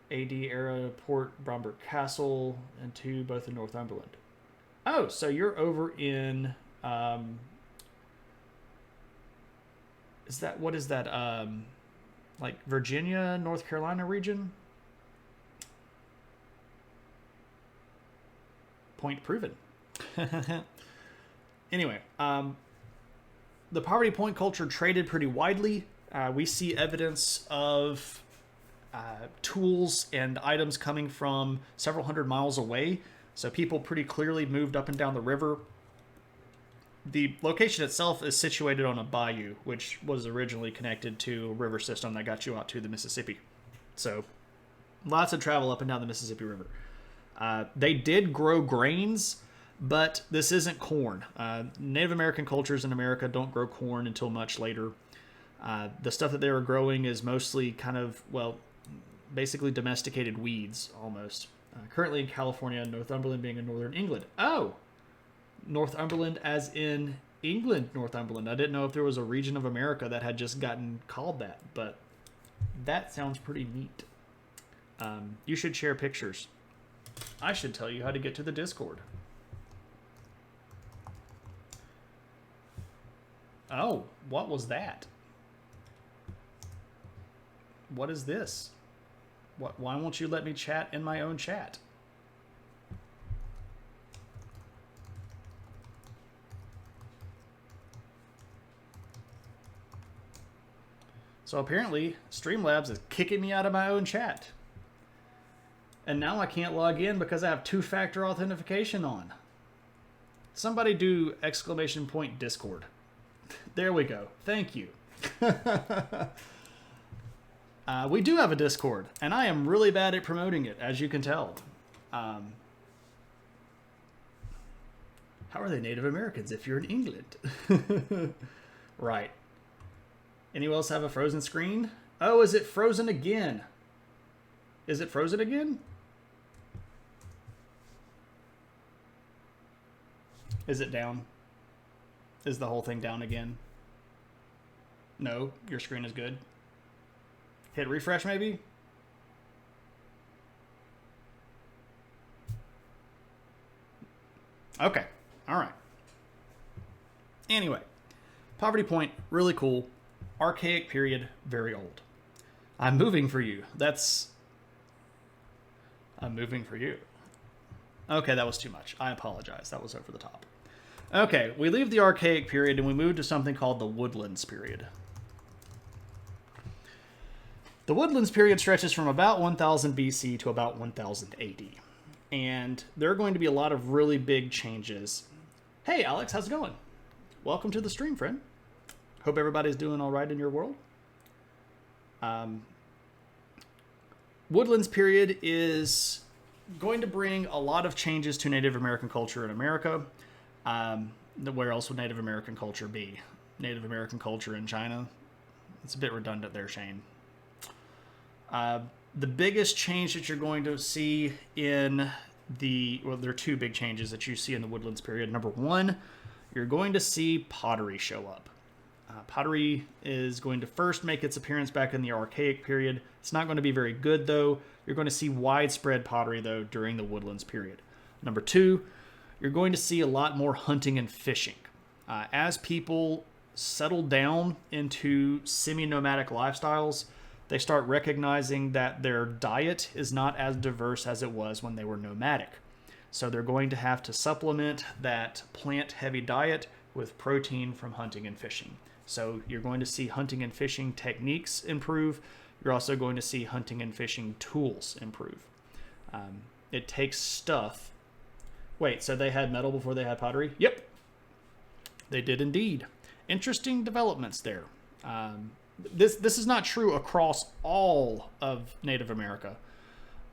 AD era Port Bromberg Castle, and two both in Northumberland. Oh, so you're over in what is that like Virginia, North Carolina region? Point proven. Anyway, the Poverty Point culture traded pretty widely. We see evidence of tools and items coming from several hundred miles away. So people pretty clearly moved up and down the river. The location itself is situated on a bayou, which was originally connected to a river system that got you out to the Mississippi. So lots of travel up and down the Mississippi River. They did grow grains, but this isn't corn. Native American cultures in America don't grow corn until much later. The stuff that they were growing is mostly kind of, well, basically domesticated weeds almost. Currently in California, Northumberland being in northern England. Oh! Northumberland as in England, Northumberland. I didn't know if there was a region of America that had just gotten called that, but that sounds pretty neat. You should share pictures. I should tell you how to get to the Discord. Oh, what was that? What is this? Why won't you let me chat in my own chat? So apparently, Streamlabs is kicking me out of my own chat. And now I can't log in because I have two-factor authentication on. Somebody do Discord. There we go. Thank you. We do have a Discord, and I am really bad at promoting it, as you can tell. How are they Native Americans if you're in England? Right. Anyone else have a frozen screen? Oh, is it frozen again? Is it frozen again? Is it down? Is the whole thing down again? No, your screen is good. Hit refresh maybe? Okay, all right. Anyway, Poverty Point, really cool. Archaic period, very old. I'm moving for you. I'm moving for you. Okay, that was too much. I apologize. That was over the top. Okay, we leave the Archaic period and we move to something called the Woodlands period. The Woodlands period stretches from about 1000 BC to about 1000 AD. And there are going to be a lot of really big changes. Hey, Alex, how's it going? Welcome to the stream, friend. Hope everybody's doing all right in your world. Woodlands period is going to bring a lot of changes to Native American culture in America. Where else would Native American culture be? Native American culture in China? It's a bit redundant there, Shane. The biggest change that you're going to see in there are two big changes that you see in the Woodlands period. Number one, you're going to see pottery show up. Pottery is going to first make its appearance back in the Archaic period. It's not going to be very good, though. You're going to see widespread pottery, though, during the Woodlands period. Number two, you're going to see a lot more hunting and fishing. As people settle down into semi-nomadic lifestyles, they start recognizing that their diet is not as diverse as it was when they were nomadic. So they're going to have to supplement that plant-heavy diet with protein from hunting and fishing. So you're going to see hunting and fishing techniques improve. You're also going to see hunting and fishing tools improve. It takes stuff. Wait, so they had metal before they had pottery? Yep, they did indeed. Interesting developments there. This is not true across all of Native America,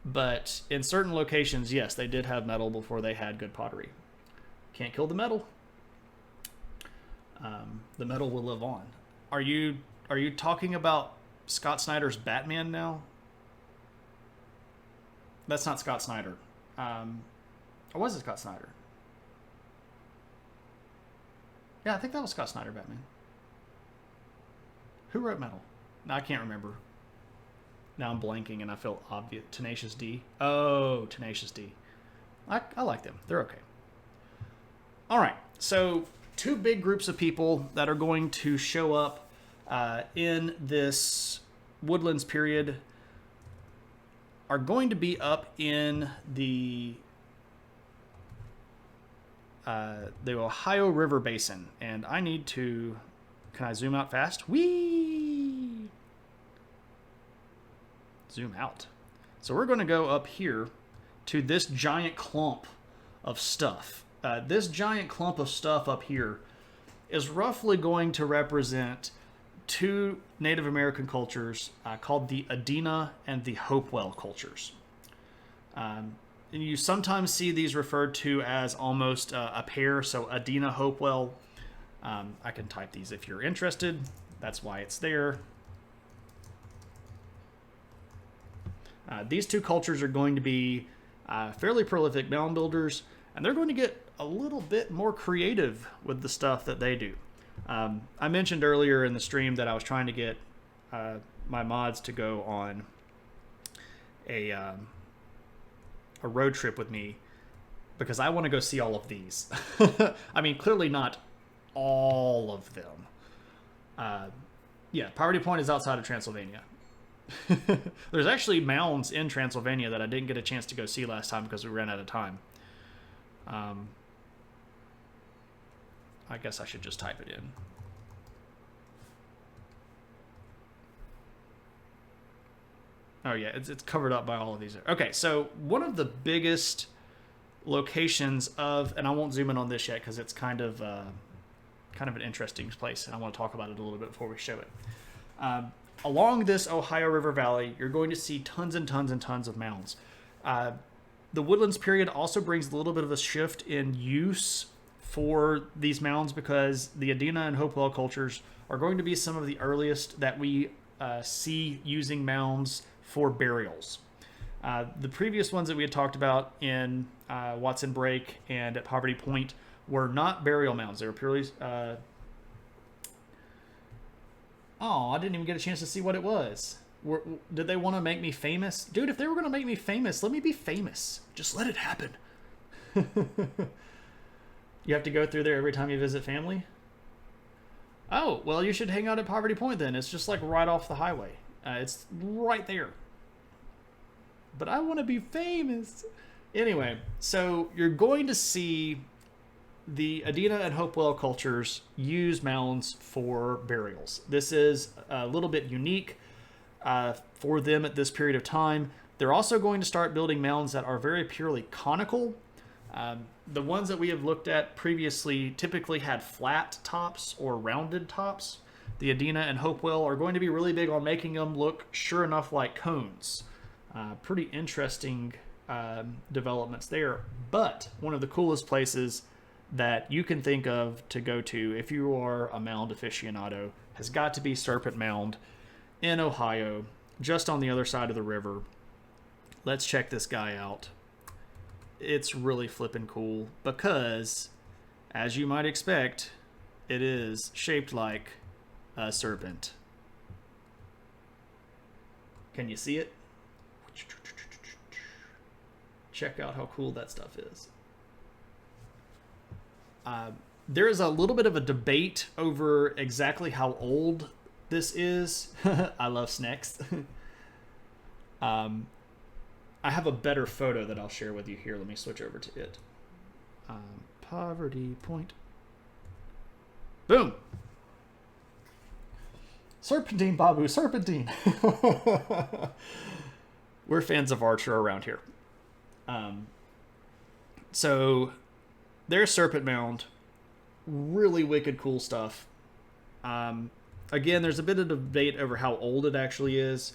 but in certain locations, yes, they did have metal before they had good pottery. Can't kill the metal. The metal will live on. Are you talking about Scott Snyder's Batman now? That's not Scott Snyder. Or was it Scott Snyder? Yeah, I think that was Scott Snyder Batman. Who wrote metal? No, I can't remember. Now I'm blanking and I feel obvious. Tenacious D. Oh, Tenacious D. I like them. They're okay. All right. So two big groups of people that are going to show up in this Woodlands period are going to be up in the Ohio River Basin. And I need to... Can I zoom out fast? Whee! Zoom out. So we're going to go up here to this giant clump of stuff. This giant clump of stuff up here is roughly going to represent two Native American cultures called the Adena and the Hopewell cultures. And you sometimes see these referred to as almost a pair, so Adena Hopewell. I can type these if you're interested. That's why it's there. These two cultures are going to be fairly prolific mound builders, and they're going to get a little bit more creative with the stuff that they do. I mentioned earlier in the stream that I was trying to get my mods to go on a road trip with me because I want to go see all of these. I mean, clearly not all of them. Yeah, Poverty Point is outside of Transylvania. There's actually mounds in Transylvania that I didn't get a chance to go see last time because we ran out of time. I guess I should just type it in. Oh yeah, it's covered up by all of these. Okay, so one of the biggest locations of, and I won't zoom in on this yet because it's kind of an interesting place, and I want to talk about it a little bit before we show it. along this Ohio River Valley, you're going to see tons and tons and tons of mounds. The Woodlands period also brings a little bit of a shift in use for these mounds because the Adena and Hopewell cultures are going to be some of the earliest that we see using mounds for burials. The previous ones that we had talked about in Watson Break and at Poverty Point were not burial mounds. They were purely... I didn't even get a chance to see what it was. Did they want to make me famous? Dude, if they were going to make me famous, let me be famous. Just let it happen. You have to go through there every time you visit family? Oh, well, you should hang out at Poverty Point then. It's just like right off the highway. It's right there. But I want to be famous. Anyway, so you're going to see the Adena and Hopewell cultures use mounds for burials. This is a little bit unique for them at this period of time. They're also going to start building mounds that are very purely conical. The ones that we have looked at previously typically had flat tops or rounded tops. The Adena and Hopewell are going to be really big on making them look sure enough like cones. Pretty interesting developments there. But one of the coolest places that you can think of to go to if you are a mound aficionado has got to be Serpent Mound in Ohio, just on the other side of the river. Let's check this guy out. It's really flippin' cool because, as you might expect, it is shaped like a serpent. Can you see it? Check out how cool that stuff is. There is a little bit of a debate over exactly how old this is. I love snacks. I have a better photo that I'll share with you here. Let me switch over to it. Poverty Point. Boom. Serpentine, Babu, serpentine. We're fans of Archer around here. So there's Serpent Mound. Really wicked cool stuff. Again, there's a bit of debate over how old it actually is.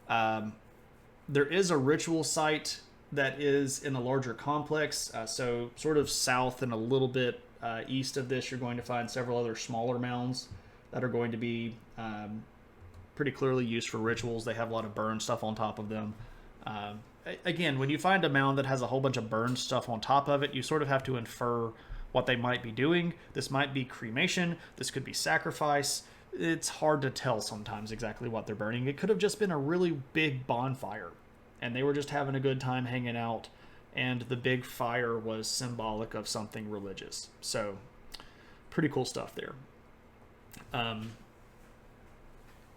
There is a ritual site that is in a larger complex. So sort of south and a little bit east of this, you're going to find several other smaller mounds that are going to be pretty clearly used for rituals. They have a lot of burn stuff on top of them. Again, when you find a mound that has a whole bunch of burned stuff on top of it, you sort of have to infer what they might be doing. This might be cremation. This could be sacrifice. It's hard to tell sometimes exactly what they're burning. It could have just been a really big bonfire, and they were just having a good time hanging out, and the big fire was symbolic of something religious. So, pretty cool stuff there.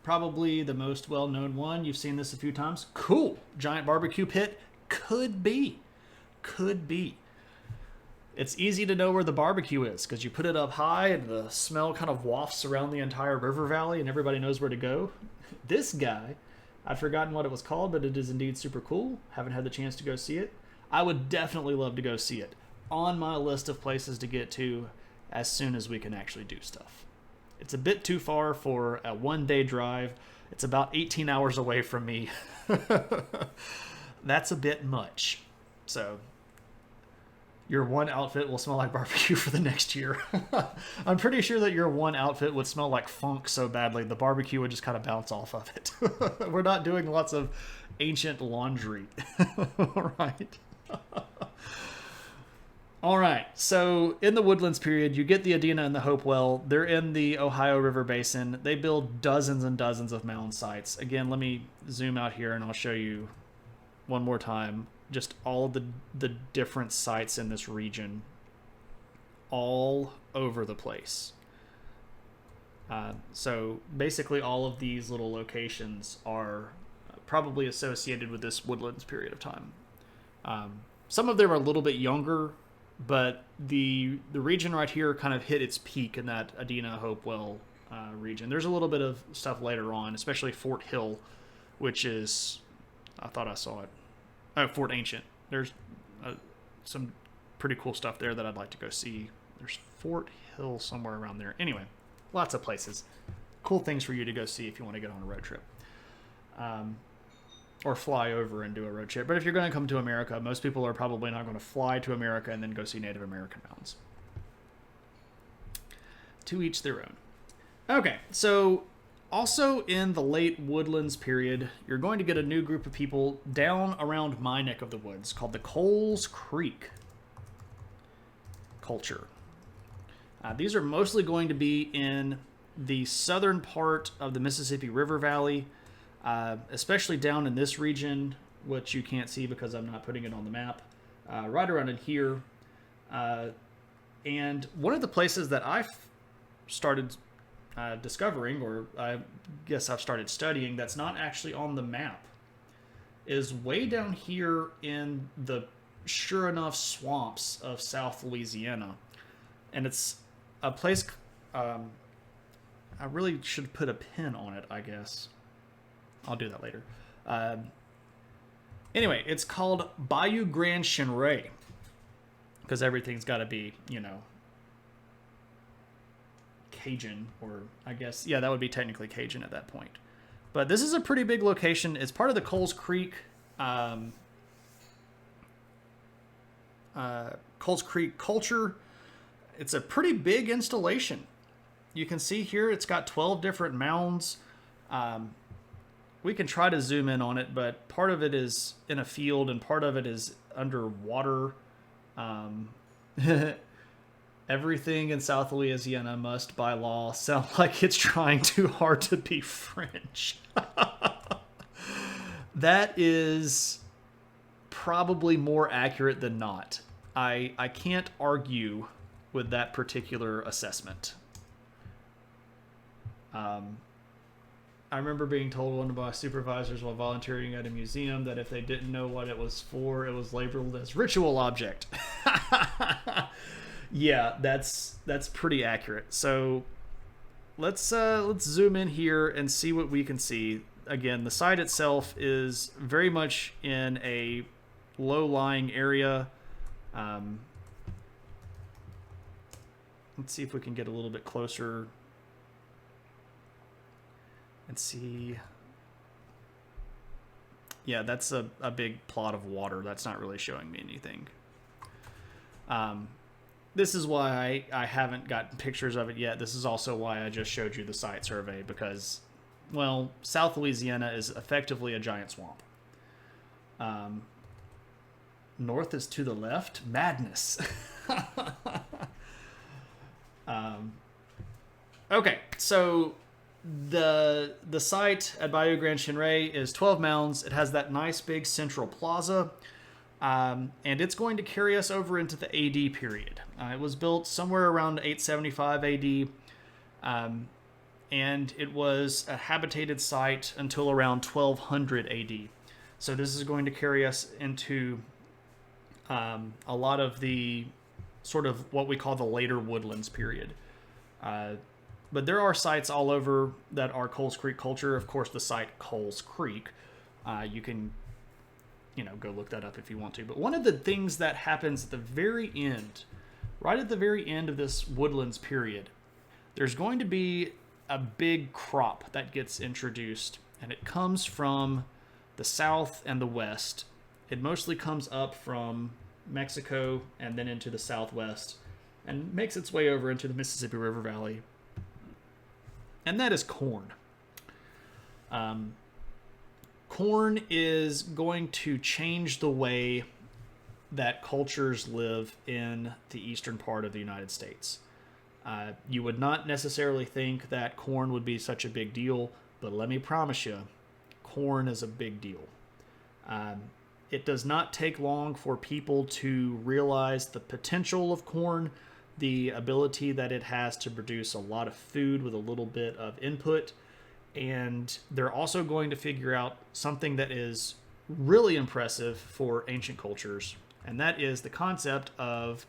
Probably the most well-known one. You've seen this a few times. Cool. Giant barbecue pit. Could be. It's easy to know where the barbecue is because you put it up high and the smell kind of wafts around the entire river valley and everybody knows where to go. This guy, I'd forgotten what it was called, but it is indeed super cool. Haven't had the chance to go see it. I would definitely love to go see it. On my list of places to get to as soon as we can actually do stuff. It's a bit too far for a one-day drive. It's about 18 hours away from me. That's a bit much. So your one outfit will smell like barbecue for the next year. I'm pretty sure that your one outfit would smell like funk so badly the barbecue would just kind of bounce off of it. We're not doing lots of ancient laundry. All right. All right, so in the Woodlands period, you get the Adena and the Hopewell. They're in the Ohio River Basin. They build dozens and dozens of mound sites. Again, let me zoom out here and I'll show you one more time just all of the different sites in this region all over the place. So basically all of these little locations are probably associated with this Woodlands period of time. Some of them are a little bit younger, but the region right here kind of hit its peak in that Adena Hopewell region. There's a little bit of stuff later on, especially Fort Hill, which is, I thought I saw it. Fort Ancient. There's some pretty cool stuff there that I'd like to go see. There's Fort Hill somewhere around there. Anyway, lots of places. cool things for you to go see if you want to get on a road trip. Or fly over and do a road trip. But if you're going to come to America, most people are probably not going to fly to America and then go see Native American mounds. To each their own. Okay, so also in the late Woodlands period, you're going to get a new group of people down around my neck of the woods called the Coles Creek culture. These are mostly going to be in the southern part of the Mississippi River Valley, especially down in this region, which you can't see because I'm not putting it on the map, right around in here. And one of the places that I've started discovering, or I guess I've started studying, that's not actually on the map, is way down here in the sure enough swamps of South Louisiana. And it's a place, I really should put a pin on it, I guess. I'll do that later. Anyway, it's called Bayou Grand Chenray, because everything's got to be, Cajun, or I guess, yeah, that would be technically Cajun at that point. But this is a pretty big location. It's part of the Coles Creek culture. It's a pretty big installation. You can see here it's got 12 different mounds. We can try to zoom in on it, but part of it is in a field and part of it is underwater. Everything in South Louisiana must, by law, sound like it's trying too hard to be French. That is probably more accurate than not. I can't argue with that particular assessment. I remember being told one of my supervisors while volunteering at a museum that if they didn't know what it was for, it was labeled as ritual object. Yeah, that's pretty accurate. So let's zoom in here and see what we can see. Again, the site itself is very much in a low-lying area. Let's see if we can get a little bit closer and see. Yeah, that's a big plot of water. That's not really showing me anything. This is why I haven't gotten pictures of it yet. This is also why I just showed you the site survey, because, well, South Louisiana is effectively a giant swamp. North is to the left. Madness. Okay, so the site at Bayou Grand Chenray is 12 mounds. It has that nice big central plaza. And it's going to carry us over into the AD period. It was built somewhere around 875 AD, and it was a habitated site until around 1200 AD. So this is going to carry us into a lot of the sort of what we call the later Woodlands period. But there are sites all over that are Coles Creek culture. Of course, the site Coles Creek, you can go look that up if you want to. But one of the things that happens at the very end, right at the very end of this Woodlands period, there's going to be a big crop that gets introduced, and it comes from the south and the west. It mostly comes up from Mexico and then into the southwest and makes its way over into the Mississippi River Valley. And that is corn. Corn is going to change the way that cultures live in the eastern part of the United States. You would not necessarily think that corn would be such a big deal, but let me promise you, corn is a big deal. It does not take long for people to realize the potential of corn, the ability that it has to produce a lot of food with a little bit of input. And they're also going to figure out something that is really impressive for ancient cultures, and that is the concept of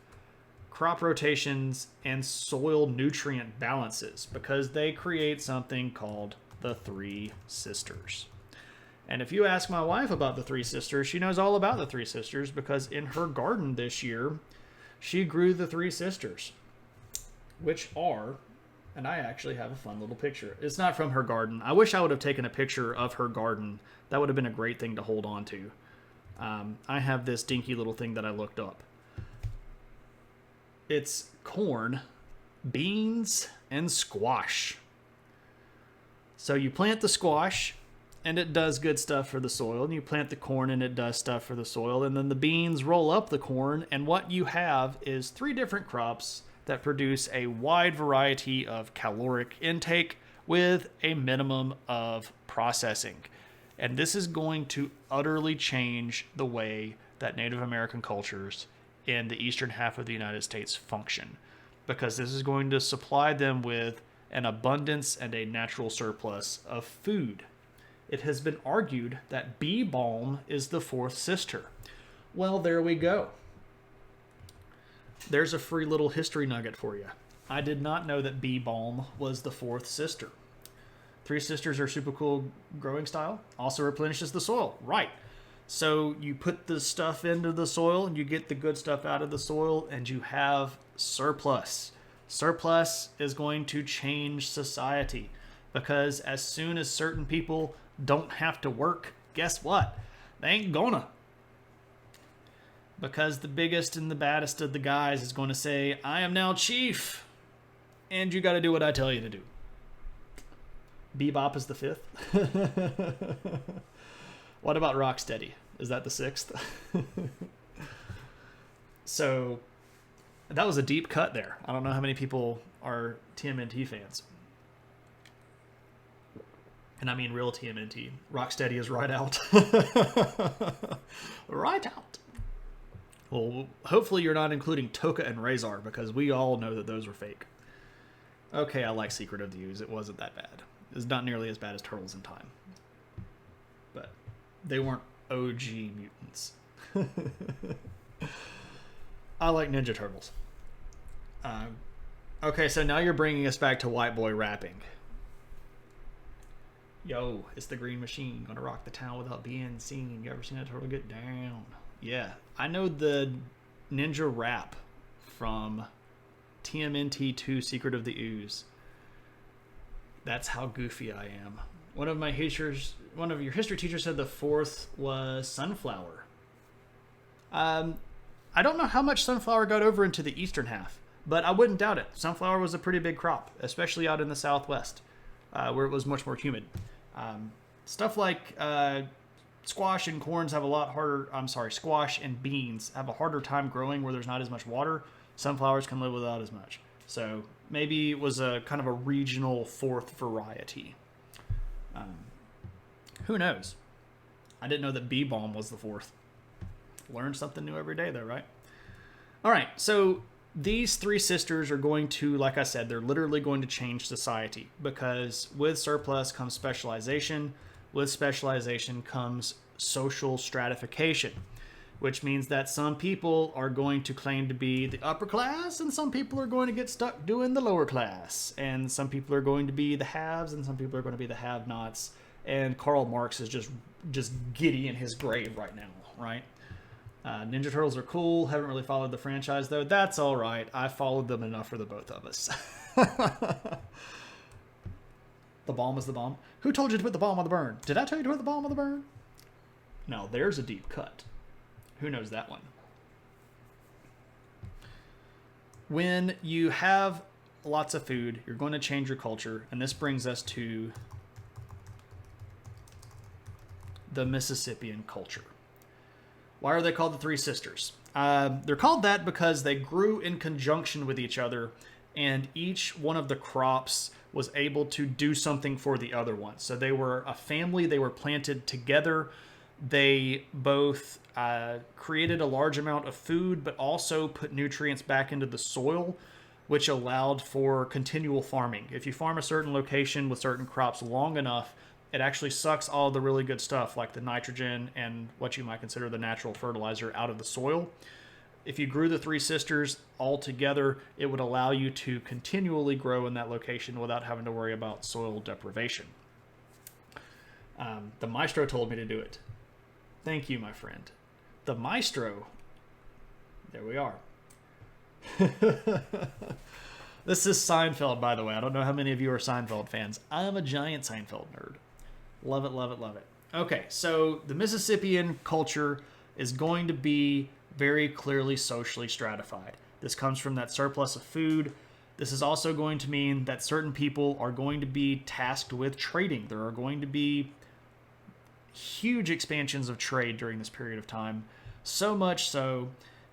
crop rotations and soil nutrient balances, because they create something called the Three Sisters. And if you ask my wife about the Three Sisters, she knows all about the Three Sisters, because in her garden this year, she grew the Three Sisters, which are And I actually have a fun little picture. It's not from her garden. I wish I would have taken a picture of her garden. That would have been a great thing to hold on to. I have this dinky little thing that I looked up. It's corn, beans, and squash. So you plant the squash, and it does good stuff for the soil. And you plant the corn, and it does stuff for the soil. And then the beans roll up the corn, and what you have is 3 different crops that produce a wide variety of caloric intake with a minimum of processing. And this is going to utterly change the way that Native American cultures in the eastern half of the United States function, because this is going to supply them with an abundance and a natural surplus of food. It has been argued that bee balm is the 4th sister. Well, there we go. There's a free little history nugget for you. I did not know that bee balm was the 4th sister. 3 sisters are super cool growing style. Also replenishes the soil. Right. So you put the stuff into the soil and you get the good stuff out of the soil and you have surplus. Surplus is going to change society, because as soon as certain people don't have to work, guess what? They ain't gonna. Because the biggest and the baddest of the guys is going to say, I am now chief, and you got to do what I tell you to do. Bebop is the 5th. What about Rocksteady? Is that the 6th? So that was a deep cut there. I don't know how many people are TMNT fans. And I mean real TMNT. Rocksteady is right out. Right out. Well, hopefully you're not including Toka and Razor, because we all know that those were fake. Okay, I like Secret of the Ooze. It wasn't that bad. It's not nearly as bad as Turtles in Time. But they weren't OG mutants. I like Ninja Turtles. Okay, so now you're bringing us back to White Boy rapping. Yo, it's the Green Machine. Gonna rock the town without being seen. You ever seen a turtle get down? Yeah, I know the ninja rap from TMNT 2 Secret of the Ooze. That's how goofy I am. One of your history teachers said the 4th was sunflower. I don't know how much sunflower got over into the eastern half, but I wouldn't doubt it. Sunflower was a pretty big crop, especially out in the southwest, where it was much more humid. Stuff like squash and corns have a lot harder. Squash and beans have a harder time growing where there's not as much water. Sunflowers can live without as much. So maybe it was a kind of a regional 4th variety. Who knows? I didn't know that bee balm was the 4th. Learn something new every day, though, right? All right, so these 3 sisters are going to, like I said, they're literally going to change society, because with surplus comes specialization. With specialization comes social stratification, which means that some people are going to claim to be the upper class, and some people are going to get stuck doing the lower class, and some people are going to be the haves, and some people are going to be the have-nots. And Karl Marx is just giddy in his grave right now, right? Ninja Turtles are cool. Haven't really followed the franchise, though. That's all right. I followed them enough for the both of us. The bomb is the bomb. Who told you to put the bomb on the burn? Did I tell you to put the bomb on the burn? Now, there's a deep cut. Who knows that one? When you have lots of food, you're going to change your culture. And this brings us to the Mississippian culture. Why are they called the 3 sisters? They're called that because they grew in conjunction with each other, and each one of the crops was able to do something for the other one. So they were a family. They were planted together. They both created a large amount of food, but also put nutrients back into the soil, which allowed for continual farming. If you farm a certain location with certain crops long enough, it actually sucks all the really good stuff, like the nitrogen and what you might consider the natural fertilizer, out of the soil. If you grew the 3 sisters all together, it would allow you to continually grow in that location without having to worry about soil deprivation. The maestro told me to do it. Thank you, my friend. The maestro. There we are. This is Seinfeld, by the way. I don't know how many of you are Seinfeld fans. I'm a giant Seinfeld nerd. Love it, love it, love it. Okay, so the Mississippian culture is going to be very clearly socially stratified. This comes from that surplus of food. This is also going to mean that certain people are going to be tasked with trading. There are going to be huge expansions of trade during this period of time, so much so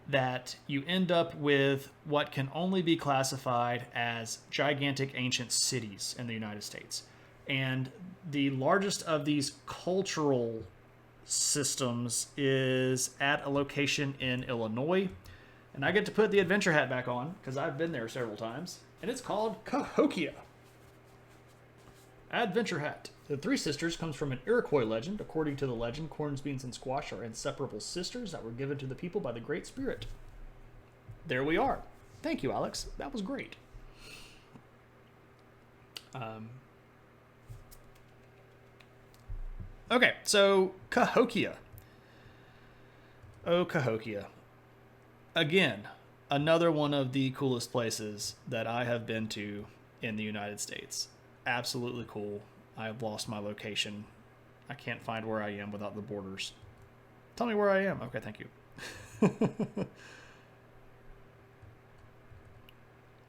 that you end up with what can only be classified as gigantic ancient cities in the United States. And the largest of these cultural systems is at a location in Illinois. And I get to put the adventure hat back on because I've been there several times. And it's called Cahokia. Adventure hat. The Three Sisters comes from an Iroquois legend. According to the legend, corns, beans, and squash are inseparable sisters that were given to the people by the Great Spirit. There we are. Thank you, Alex. That was great. Okay, so Cahokia. Oh, Cahokia. Again, another one of the coolest places that I have been to in the United States. Absolutely cool. I have lost my location. I can't find where I am without the borders. Tell me where I am. Okay, thank you.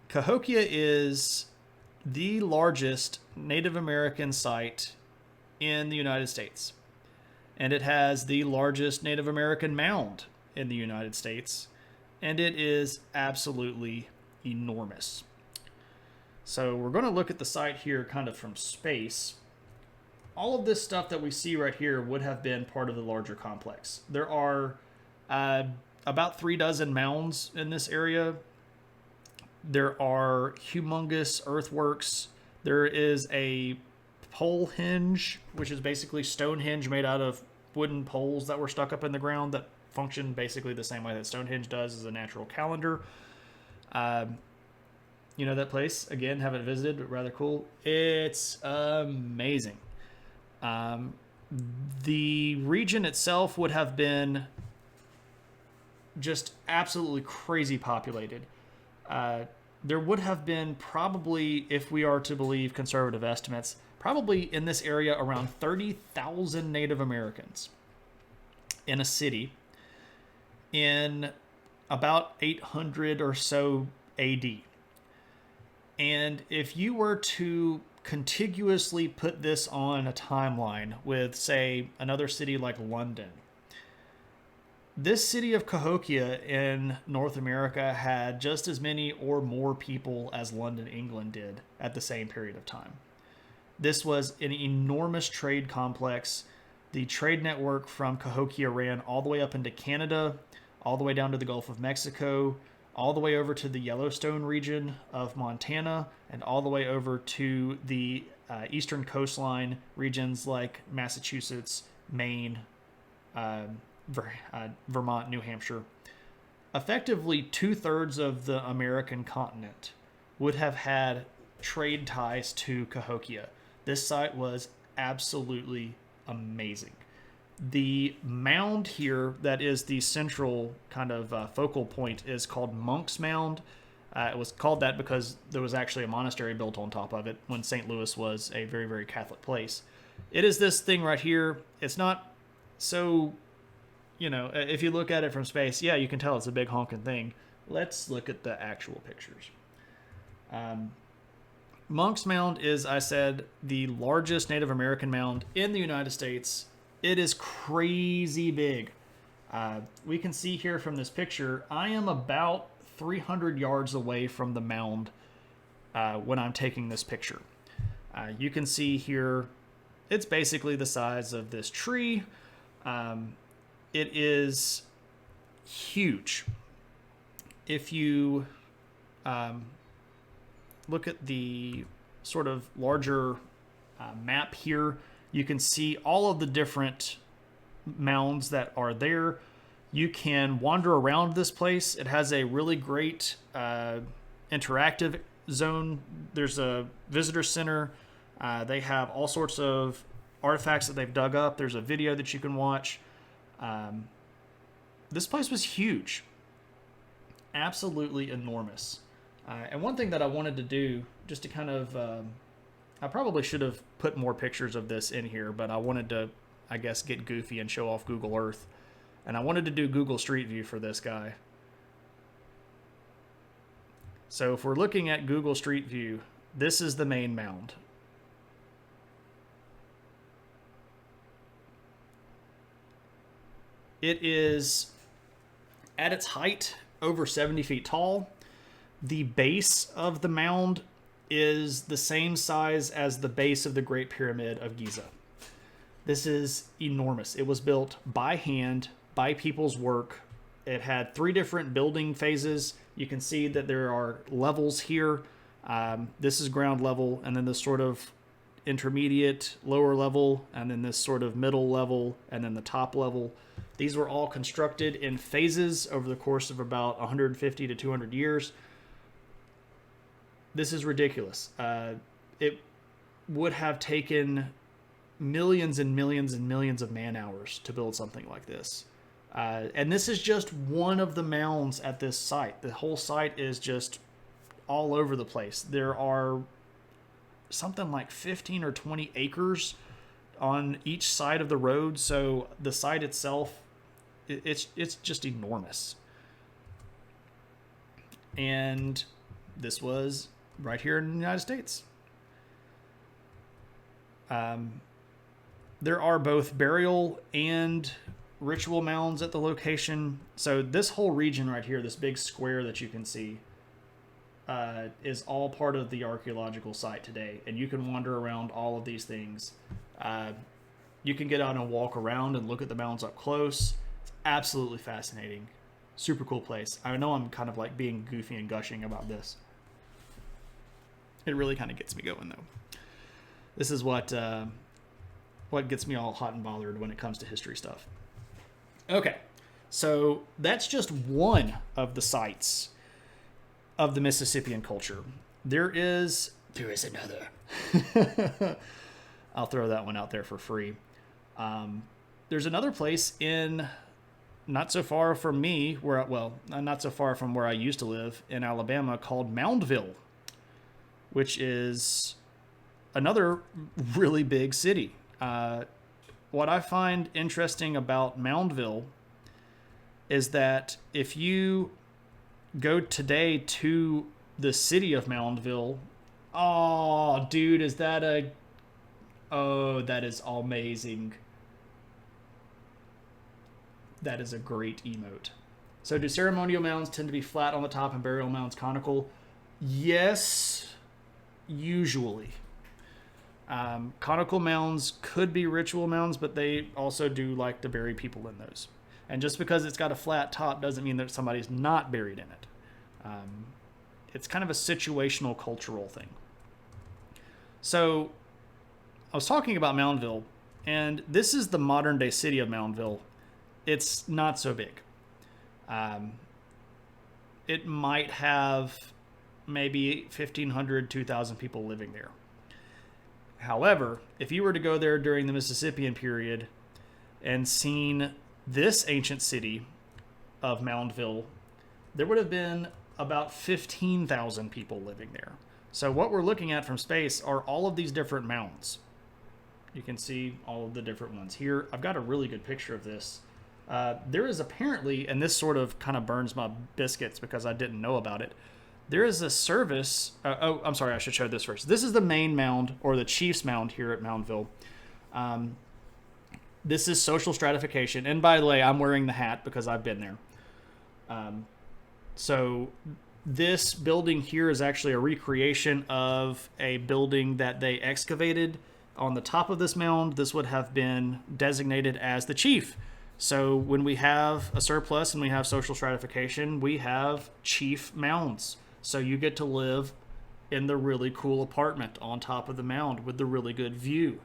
Cahokia is the largest Native American site in the United States. And it has the largest Native American mound in the United States. And it is absolutely enormous. So we're going to look at the site here kind of from space. All of this stuff that we see right here would have been part of the larger complex. There are about 36 mounds in this area. There are humongous earthworks. There is a pole hinge, which is basically Stonehenge made out of wooden poles that were stuck up in the ground that function basically the same way that Stonehenge does as a natural calendar. You know that place? Again, haven't visited, but rather cool. It's amazing. The region itself would have been just absolutely crazy populated. There would have been probably, if we are to believe conservative estimates, probably in this area around 30,000 Native Americans in a city in about 800 or so AD. And if you were to contiguously put this on a timeline with, say, another city like London, this city of Cahokia in North America had just as many or more people as London, England did at the same period of time. This was an enormous trade complex. The trade network from Cahokia ran all the way up into Canada, all the way down to the Gulf of Mexico, all the way over to the Yellowstone region of Montana, and all the way over to the eastern coastline regions like Massachusetts, Maine, Vermont, New Hampshire. Effectively, 2/3 of the American continent would have had trade ties to Cahokia. This site was absolutely amazing. The mound here that is the central kind of focal point is called Monk's Mound. It was called that because there was actually a monastery built on top of it when St. Louis was a very, very Catholic place. It is this thing right here. It's not so, if you look at it from space, yeah, you can tell it's a big honking thing. Let's look at the actual pictures. Monk's Mound is, I said, the largest Native American mound in the United States. It is crazy big. We can see here from this picture, I am about 300 yards away from the mound when I'm taking this picture. You can see here, it's basically the size of this tree. It is huge. If you look at the sort of larger map here, you can see all of the different mounds that are there. You can wander around this place. It has a really great interactive zone. There's a visitor center. They have all sorts of artifacts that they've dug up. There's a video that you can watch. This place was huge. Absolutely enormous. And one thing that I wanted to do, just to kind of, I probably should have put more pictures of this in here, but I wanted to, I guess, get goofy and show off Google Earth. And I wanted to do Google Street View for this guy. So if we're looking at Google Street View, this is the main mound. It is, at its height, over 70 feet tall. The base of the mound is the same size as the base of the Great Pyramid of Giza. This is enormous. It was built by hand, by people's work. It had 3 different building phases. You can see that there are levels here. This is ground level, and then this sort of intermediate lower level, and then this sort of middle level, and then the top level. These were all constructed in phases over the course of about 150 to 200 years. This is ridiculous. It would have taken millions and millions and millions of man hours to build something like this. And this is just one of the mounds at this site. The whole site is just all over the place. There are something like 15 or 20 acres on each side of the road. So the site itself, it's just enormous. And this was right here in the United States. There are both burial and ritual mounds at the location. So this whole region right here, this big square that you can see, is all part of the archaeological site today. And you can wander around all of these things. You can get out and walk around and look at the mounds up close. It's absolutely fascinating. Super cool place. I know I'm kind of like being goofy and gushing about this. It really kind of gets me going, though. This is what gets me all hot and bothered when it comes to history stuff. Okay, so that's just one of the sites of the Mississippian culture. There is another. I'll throw that one out there for free. There's another place in not so far from me, not so far from where I used to live in Alabama, called Moundville, which is another really big city. What I find interesting about Moundville is that if you go today to the city of Moundville, oh, dude, that is amazing. That is a great emote. So do ceremonial mounds tend to be flat on the top and burial mounds conical? Yes, usually. Conical mounds could be ritual mounds, but they also do like to bury people in those. And just because it's got a flat top doesn't mean that somebody's not buried in it. It's kind of a situational cultural thing. So I was talking about Moundville, and this is the modern day city of Moundville. It's not so big. It might have maybe 1,500, 2,000 people living there. However, if you were to go there during the Mississippian period and seen this ancient city of Moundville, there would have been about 15,000 people living there. So what we're looking at from space are all of these different mounds. You can see all of the different ones here. I've got a really good picture of this. There is apparently, and this sort of kind of burns my biscuits because I didn't know about it, there is a service. I'm sorry, I should show this first. This is the main mound, or the Chief's Mound here at Moundville. This is social stratification. And by the way, I'm wearing the hat because I've been there. So this building here is actually a recreation of a building that they excavated on the top of this mound. This would have been designated as the chief. So when we have a surplus and we have social stratification, we have chief mounds. So you get to live in the really cool apartment on top of the mound with the really good view.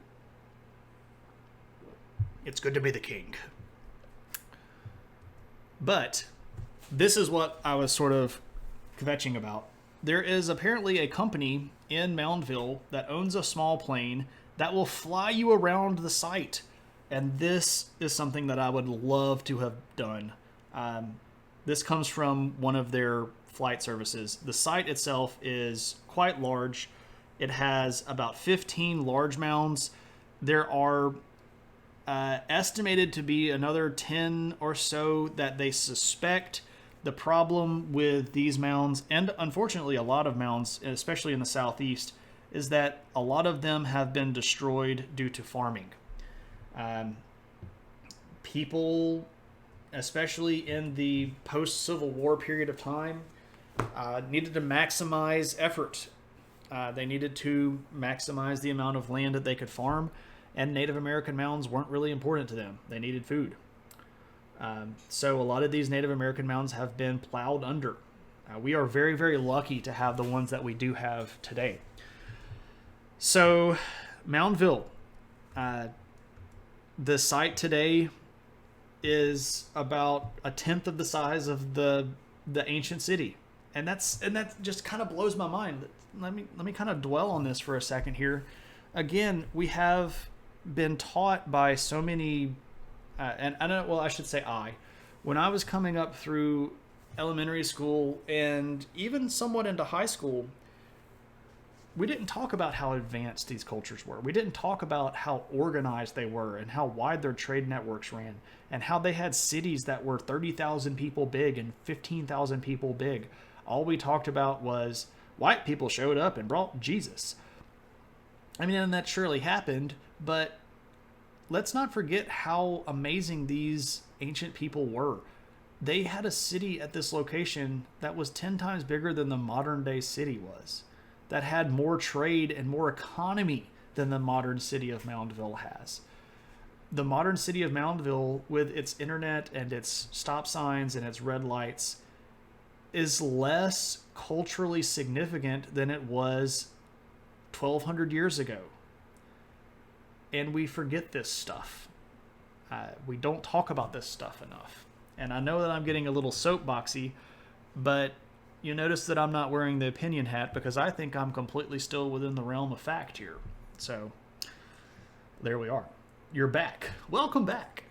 It's good to be the king. But this is what I was sort of kvetching about. There is apparently a company in Moundville that owns a small plane that will fly you around the site. And this is something that I would love to have done. This comes from one of their flight services. The site itself is quite large. It has about 15 large mounds. There are estimated to be another 10 or so that they suspect. The problem with these mounds, and unfortunately a lot of mounds, especially in the southeast, is that a lot of them have been destroyed due to farming. People, especially in the post-Civil War period of time, needed to maximize effort. They needed to maximize the amount of land that they could farm, and Native American mounds weren't really important to them. They needed food. So a lot of these Native American mounds have been plowed under. We are very, very lucky to have the ones that we do have today. So, Moundville, the site today is about a tenth of the size of the ancient city, and that just kind of blows my mind. Let me kind of dwell on this for a second here. Again, we have been taught by so many, and I don't. Well, I should say when I was coming up through elementary school and even somewhat into high school, we didn't talk about how advanced these cultures were. We didn't talk about how organized they were and how wide their trade networks ran and how they had cities that were 30,000 people big and 15,000 people big. All we talked about was white people showed up and brought Jesus. I mean, and that surely happened, but let's not forget how amazing these ancient people were. They had a city at this location that was 10 times bigger than the modern day city was, that had more trade and more economy than the modern city of Moundville has. The modern city of Moundville, with its internet and its stop signs and its red lights, is less culturally significant than it was 1,200 years ago. And we forget this stuff. We don't talk about this stuff enough. And I know that I'm getting a little soapboxy, but you notice that I'm not wearing the opinion hat because I think I'm completely still within the realm of fact here. So, there we are. You're back. Welcome back.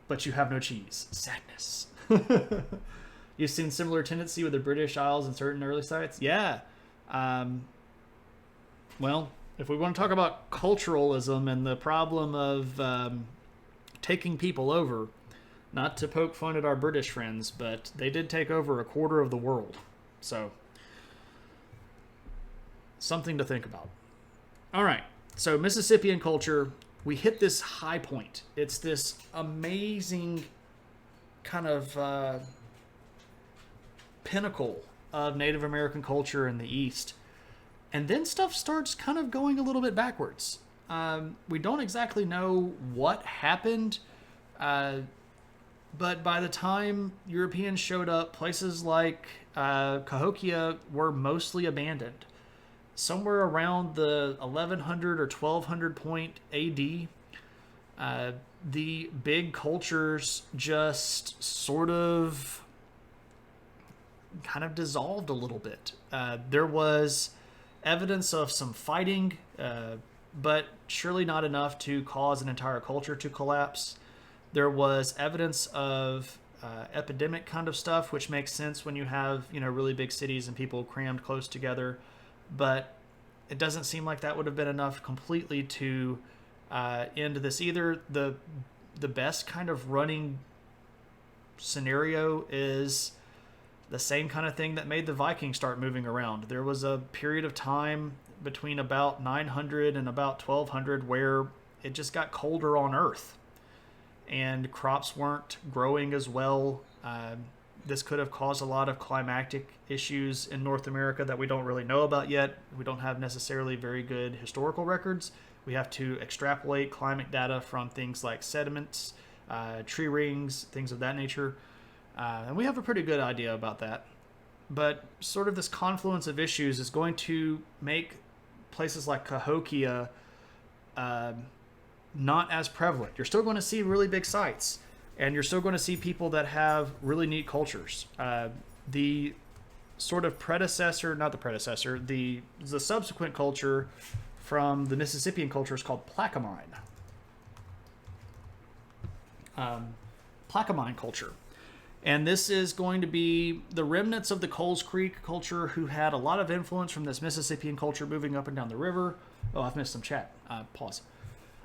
But you have no cheese. Sadness. You've seen similar tendency with the British Isles and certain early sites? Yeah. Well, if we want to talk about culturalism and the problem of taking people over, not to poke fun at our British friends, but they did take over a quarter of the world. So, something to think about. All right. So, Mississippian culture, we hit this high point. It's this amazing kind of pinnacle of Native American culture in the East. And then stuff starts kind of going a little bit backwards. We don't exactly know what happened, but by the time Europeans showed up, places like Cahokia were mostly abandoned. Somewhere around the 1100 or 1200 point AD, the big cultures just sort of kind of dissolved a little bit. There was evidence of some fighting, but surely not enough to cause an entire culture to collapse. There was evidence of epidemic kind of stuff, which makes sense when you have, really big cities and people crammed close together. But it doesn't seem like that would have been enough completely to end this either. The best kind of running scenario is the same kind of thing that made the Vikings start moving around. There was a period of time between about 900 and about 1200 where it just got colder on Earth and crops weren't growing as well. This could have caused a lot of climatic issues in North America that we don't really know about yet. We don't have necessarily very good historical records. We have to extrapolate climate data from things like sediments, tree rings, things of that nature. And we have a pretty good idea about that. But sort of this confluence of issues is going to make places like Cahokia not as prevalent. You're still going to see really big sites, and you're still going to see people that have really neat cultures. The sort of predecessor, not the predecessor, the subsequent culture from the Mississippian culture is called Plaquemine. Plaquemine culture. And this is going to be the remnants of the Coles Creek culture who had a lot of influence from this Mississippian culture moving up and down the river. Oh, I've missed some chat. Pause.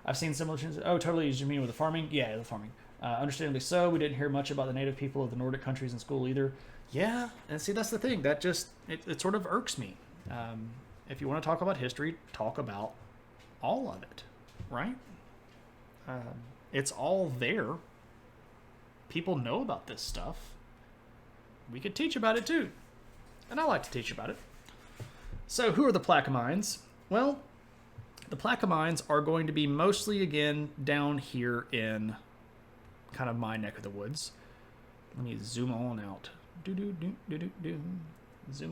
I've seen similar things. Oh, totally. You mean with the farming? Yeah, the farming. Understandably so. We didn't hear much about the native people of the Nordic countries in school either. Yeah, and see, that's the thing. That just, it sort of irks me. If you want to talk about history, talk about all of it, right? It's all there. People know about this stuff. We could teach about it too. And I like to teach about it. So who are the Plaquemines? Well, the Plaquemines are going to be mostly, again, down here in kind of my neck of the woods. Let me zoom on out. Zoom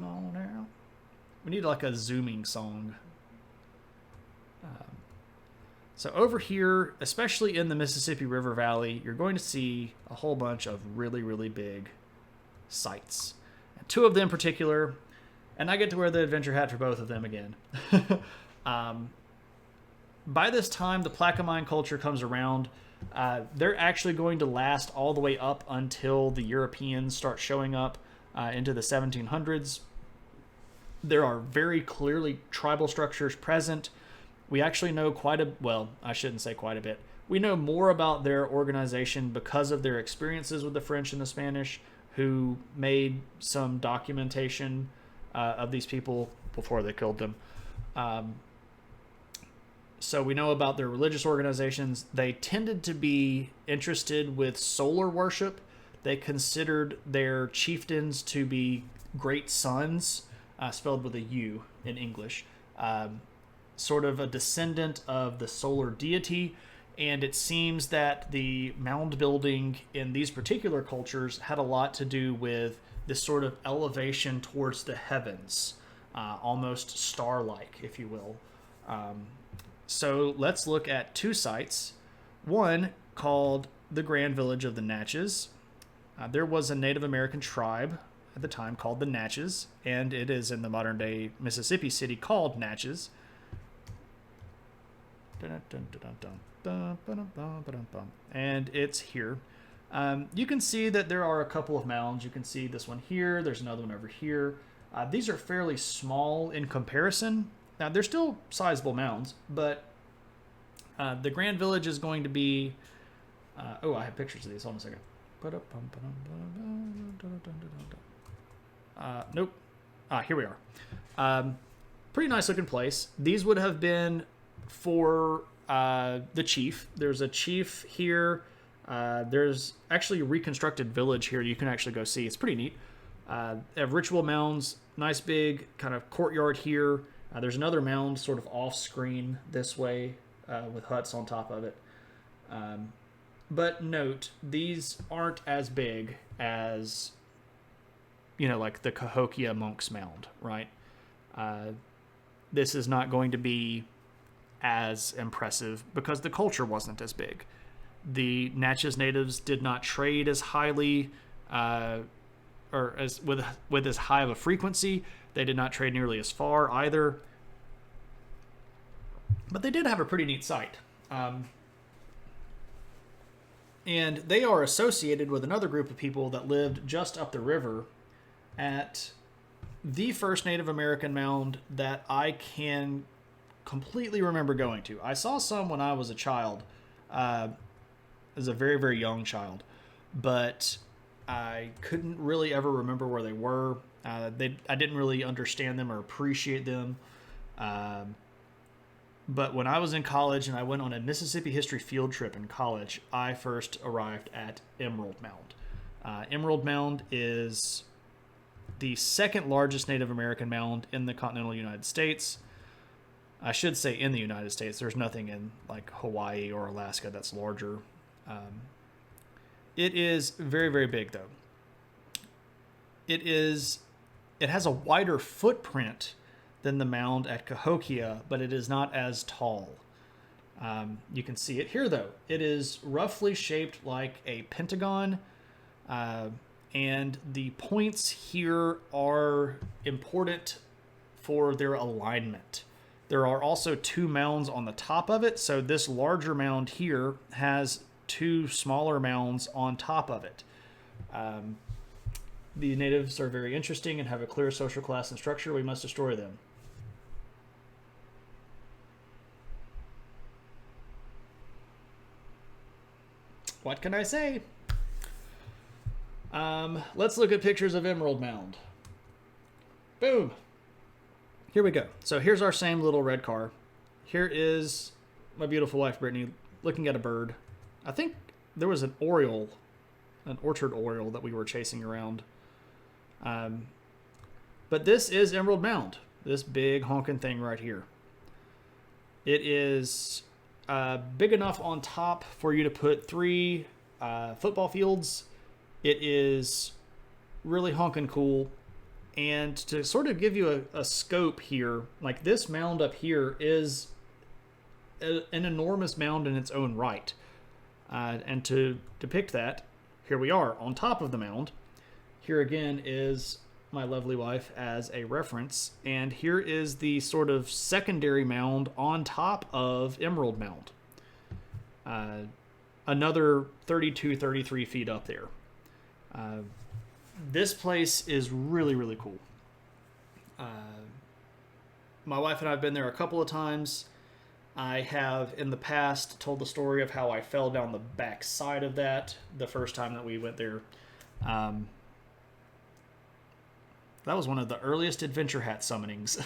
on out. We need like a zooming song. So over here, especially in the Mississippi River Valley, you're going to see a whole bunch of really, really big sites. And two of them in particular, and I get to wear the adventure hat for both of them again. By this time, the Plaquemine culture comes around. They're actually going to last all the way up until the Europeans start showing up into the 1700s. There are very clearly tribal structures present. We actually know I shouldn't say quite a bit. We know more about their organization because of their experiences with the French and the Spanish, who made some documentation of these people before they killed them. So we know about their religious organizations. They tended to be interested with solar worship. They considered their chieftains to be great suns, spelled with a U in English. Sort of a descendant of the solar deity, and it seems that the mound building in these particular cultures had a lot to do with this sort of elevation towards the heavens, almost star-like, if you will. So let's look at two sites. One called the Grand Village of the Natchez. There was a Native American tribe at the time called the Natchez, and it is in the modern-day Mississippi city called Natchez. And it's here. You can see that there are a couple of mounds. You can see this one here. There's another one over here. These are fairly small in comparison. Now, they're still sizable mounds, but the Grand Village is going to be... I have pictures of these. Hold on a second. Nope. Here we are. Pretty nice looking place. These would have been for the chief. There's a chief here. There's actually a reconstructed village here you can actually go see. It's pretty neat. They have ritual mounds, nice big kind of courtyard here. There's another mound sort of off screen this way with huts on top of it. But note, these aren't as big as, like the Cahokia Monk's Mound, right? This is not going to be as impressive because the culture wasn't as big. The Natchez natives did not trade as highly or as with as high of a frequency. They did not trade nearly as far either. But they did have a pretty neat site. And they are associated with another group of people that lived just up the river at the first Native American mound that I can completely remember going to. I saw some when I was a child, as a very, very young child, but I couldn't really ever remember where they were. I didn't really understand them or appreciate them. But when I was in college and I went on a Mississippi history field trip in college, I first arrived at Emerald Mound. Emerald Mound is the second largest Native American mound in the continental United States. I should say in the United States. There's nothing in like Hawaii or Alaska that's larger. It is very, very big though. It has a wider footprint than the mound at Cahokia, but it is not as tall. You can see it here though. It is roughly shaped like a pentagon, and the points here are important for their alignment. There are also two mounds on the top of it, so this larger mound here has two smaller mounds on top of it. The natives are very interesting and have a clear social class and structure. We must destroy them. What can I say? Let's look at pictures of Emerald Mound. Boom. Here we go. So here's our same little red car. Here is my beautiful wife, Brittany, looking at a bird. I think there was an oriole, an orchard oriole that we were chasing around. But this is Emerald Mound, this big honking thing right here. It is big enough on top for you to put 3 football fields. It is really honking cool. And to sort of give you a scope here, like this mound up here is an enormous mound in its own right. And to depict that, here we are on top of the mound. Here again is my lovely wife as a reference. And here is the sort of secondary mound on top of Emerald Mound. Another 32, 33 feet up there. This place is really, really cool. My wife and I have been there a couple of times. I have, in the past, told the story of how I fell down the back side of that the first time that we went there. That was one of the earliest Adventure Hat summonings.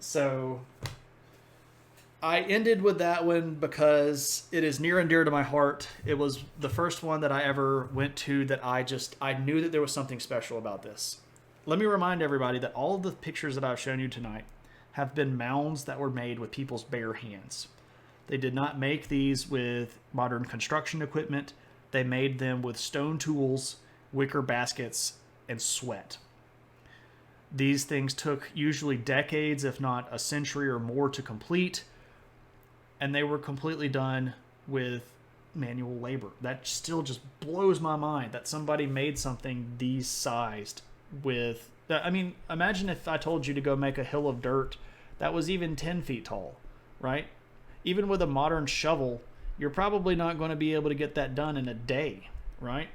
So I ended with that one because it is near and dear to my heart. It was the first one that I ever went to that I knew that there was something special about this. Let me remind everybody that all of the pictures that I've shown you tonight have been mounds that were made with people's bare hands. They did not make these with modern construction equipment. They made them with stone tools, wicker baskets, and sweat. These things took usually decades, if not a century or more, to complete. And they were completely done with manual labor. That still just blows my mind that somebody made something these sized with... I mean, imagine if I told you to go make a hill of dirt that was even 10 feet tall, right? Even with a modern shovel, you're probably not going to be able to get that done in a day, right?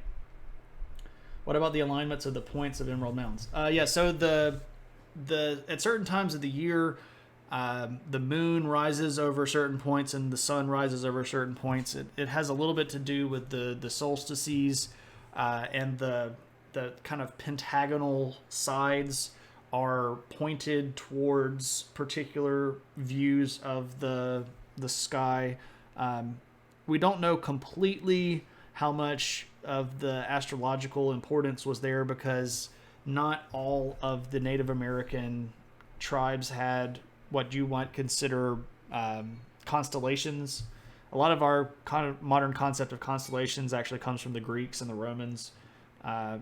What about the alignments of the points of Emerald Mounds? Yeah, so the at certain times of the year... the moon rises over certain points and the sun rises over certain points. It has a little bit to do with the solstices, and the kind of pentagonal sides are pointed towards particular views of the sky. We don't know completely how much of the astrological importance was there because not all of the Native American tribes had what you might consider constellations. A lot of our kind of modern concept of constellations actually comes from the Greeks and the Romans.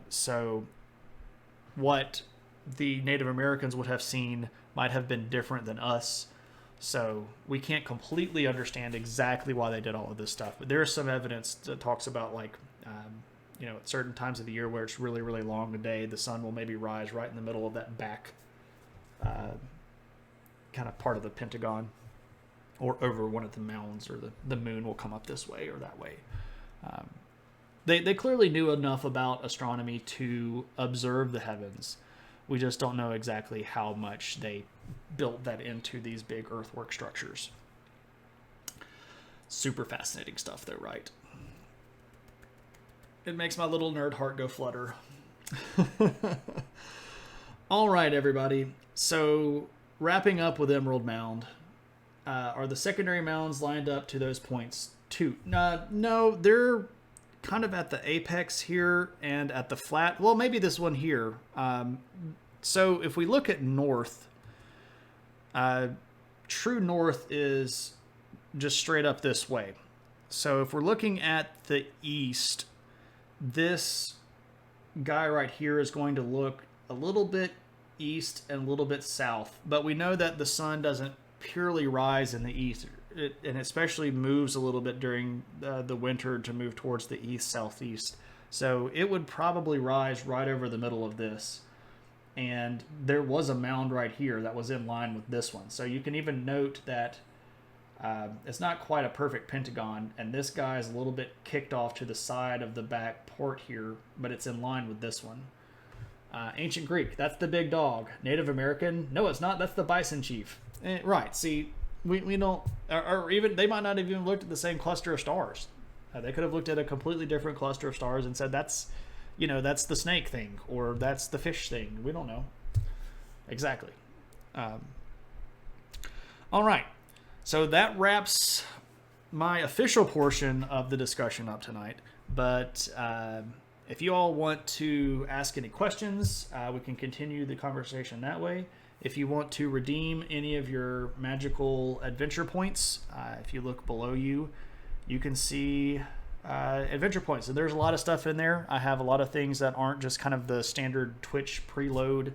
So what the Native Americans would have seen might have been different than us. So we can't completely understand exactly why they did all of this stuff. But there is some evidence that talks about like, at certain times of the year where it's really, really long a day, the sun will maybe rise right in the middle of that back kind of part of the pentagon, or over one of the mounds, or the moon will come up this way or that way. They clearly knew enough about astronomy to observe the heavens. We just don't know exactly how much they built that into these big earthwork structures. Super fascinating stuff though, right? It makes my little nerd heart go flutter. All right, everybody. So wrapping up with Emerald Mound, are the secondary mounds lined up to those points too? No, they're kind of at the apex here and at the flat. Well, maybe this one here. So if we look at north, true north is just straight up this way. So if we're looking at the east, this guy right here is going to look a little bit east and a little bit south, but we know that the sun doesn't purely rise in the east. It especially moves a little bit during the winter to move towards the east southeast. So it would probably rise right over the middle of this. And there was a mound right here that was in line with this one. So you can even note that It's not quite a perfect pentagon, and this guy is a little bit kicked off to the side of the back port here, but it's in line with this one. Ancient Greek, that's the big dog. Native American, no, it's not. That's the bison chief. Right. See, we don't, or even they might not have even looked at the same cluster of stars. They could have looked at a completely different cluster of stars and said that's the snake thing or that's the fish thing. We don't know exactly. All right. So that wraps my official portion of the discussion up tonight. But if you all want to ask any questions, we can continue the conversation that way. If you want to redeem any of your magical adventure points, if you look below you, you can see adventure points. And there's a lot of stuff in there. I have a lot of things that aren't just kind of the standard Twitch preload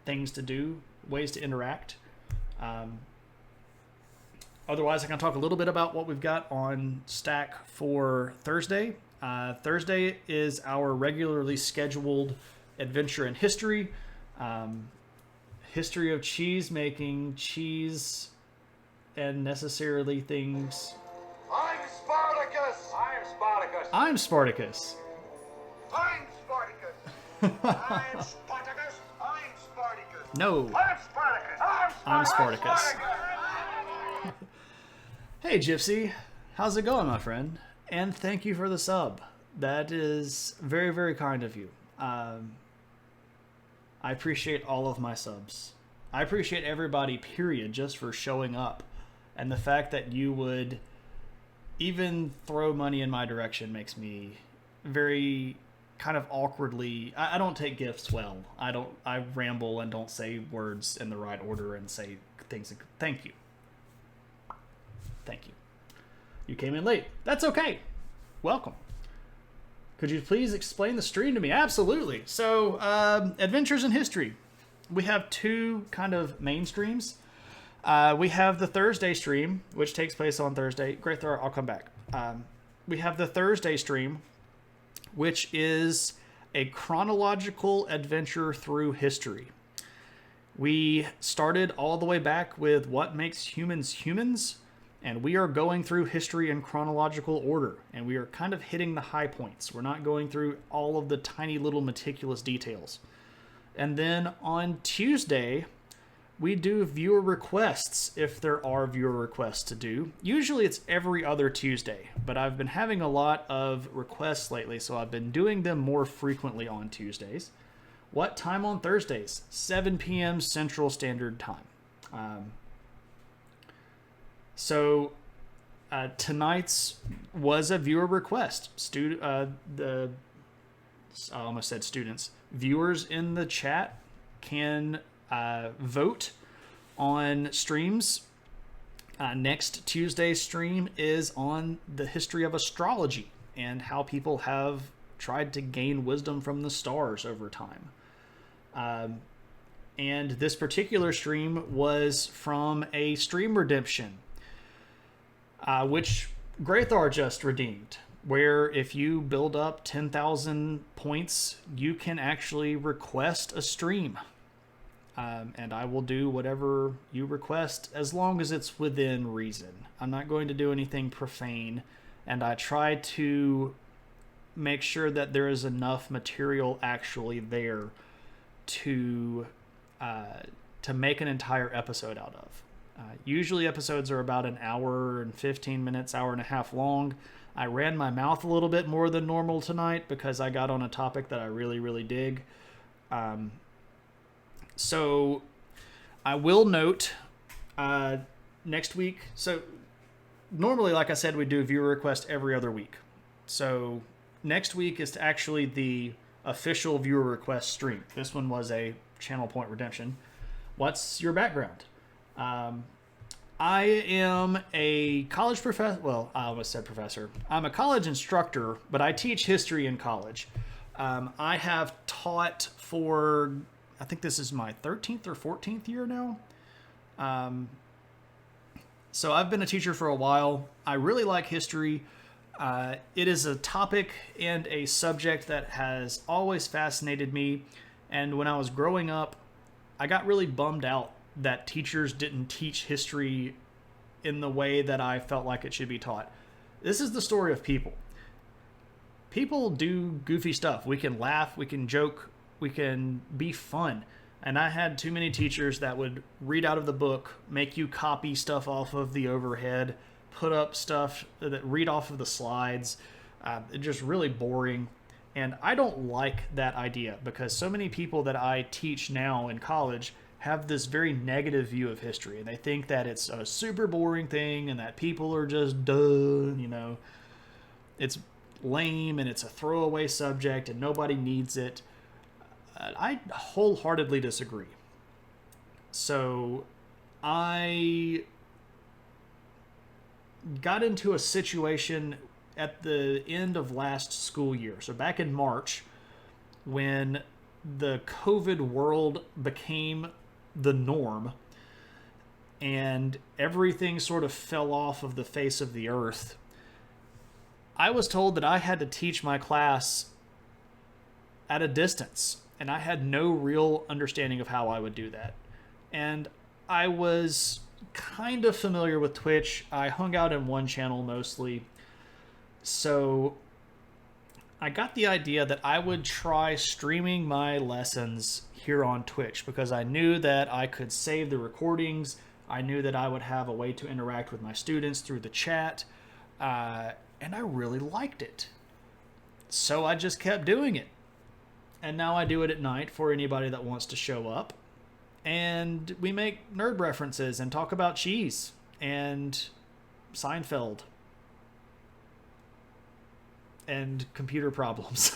things to do, ways to interact. Otherwise, I can talk a little bit about what we've got on stack for Thursday. Thursday is our regularly scheduled adventure in history. History of cheese making, cheese, and necessarily things. I'm Spartacus! I'm Spartacus! I'm Spartacus. I'm Spartacus! I'm Spartacus! I'm Spartacus! No, I'm Spartacus! I'm Spartacus. Hey, Gypsy. How's it going, my friend? And thank you for the sub. That is very, very kind of you. I appreciate all of my subs. I appreciate everybody, period, just for showing up. And the fact that you would even throw money in my direction makes me very kind of awkwardly... I don't take gifts well. I ramble and don't say words in the right order and say things. Thank you. Thank you. You came in late. That's okay. Welcome. Could you please explain the stream to me? Absolutely. So, Adventures in History. We have two kind of main streams. We have the Thursday stream, which takes place on Thursday. Great throw. I'll come back. We have the Thursday stream, which is a chronological adventure through history. We started all the way back with what makes humans humans, and we are going through history in chronological order, and we are kind of hitting the high points. We're not going through all of the tiny little meticulous details. And then on Tuesday, we do viewer requests if there are viewer requests to do. Usually it's every other Tuesday, but I've been having a lot of requests lately, so I've been doing them more frequently on Tuesdays. What time on Thursdays? 7 p.m. Central Standard Time. So tonight's was a viewer request. I almost said students. Viewers in the chat can vote on streams. Next Tuesday's stream is on the history of astrology and how people have tried to gain wisdom from the stars over time. And this particular stream was from a stream redemption, which Graythar just redeemed, where if you build up 10,000 points, you can actually request a stream. And I will do whatever you request as long as it's within reason. I'm not going to do anything profane, and I try to make sure that there is enough material actually there to make an entire episode out of. Usually episodes are about an hour and 15 minutes, hour and a half long. I ran my mouth a little bit more than normal tonight because I got on a topic that I really, really dig. So I will note next week. So normally, like I said, we do a viewer request every other week. So next week is actually the official viewer request stream. This one was a channel point redemption. What's your background? I am a college professor. Well, I almost said professor. I'm a college instructor, but I teach history in college. I have taught for, I think this is my 13th or 14th year now. So I've been a teacher for a while. I really like history. It is a topic and a subject that has always fascinated me. And when I was growing up, I got really bummed out that teachers didn't teach history in the way that I felt like it should be taught. This is the story of people. People do goofy stuff. We can laugh, we can joke, we can be fun. And I had too many teachers that would read out of the book, make you copy stuff off of the overhead, put up stuff that read off of the slides. Just really boring. And I don't like that idea because so many people that I teach now in college have this very negative view of history. And they think that it's a super boring thing and that people are just duh, it's lame and it's a throwaway subject and nobody needs it. I wholeheartedly disagree. So I got into a situation at the end of last school year. So back in March, when the COVID world became the norm and everything sort of fell off of the face of the earth, I was told that I had to teach my class at a distance, and I had no real understanding of how I would do that. And I was kind of familiar with Twitch. I hung out in one channel mostly. So I got the idea that I would try streaming my lessons here on Twitch because I knew that I could save the recordings. I knew that I would have a way to interact with my students through the chat. And I really liked it. So I just kept doing it. And now I do it at night for anybody that wants to show up. And we make nerd references and talk about cheese and Seinfeld and computer problems.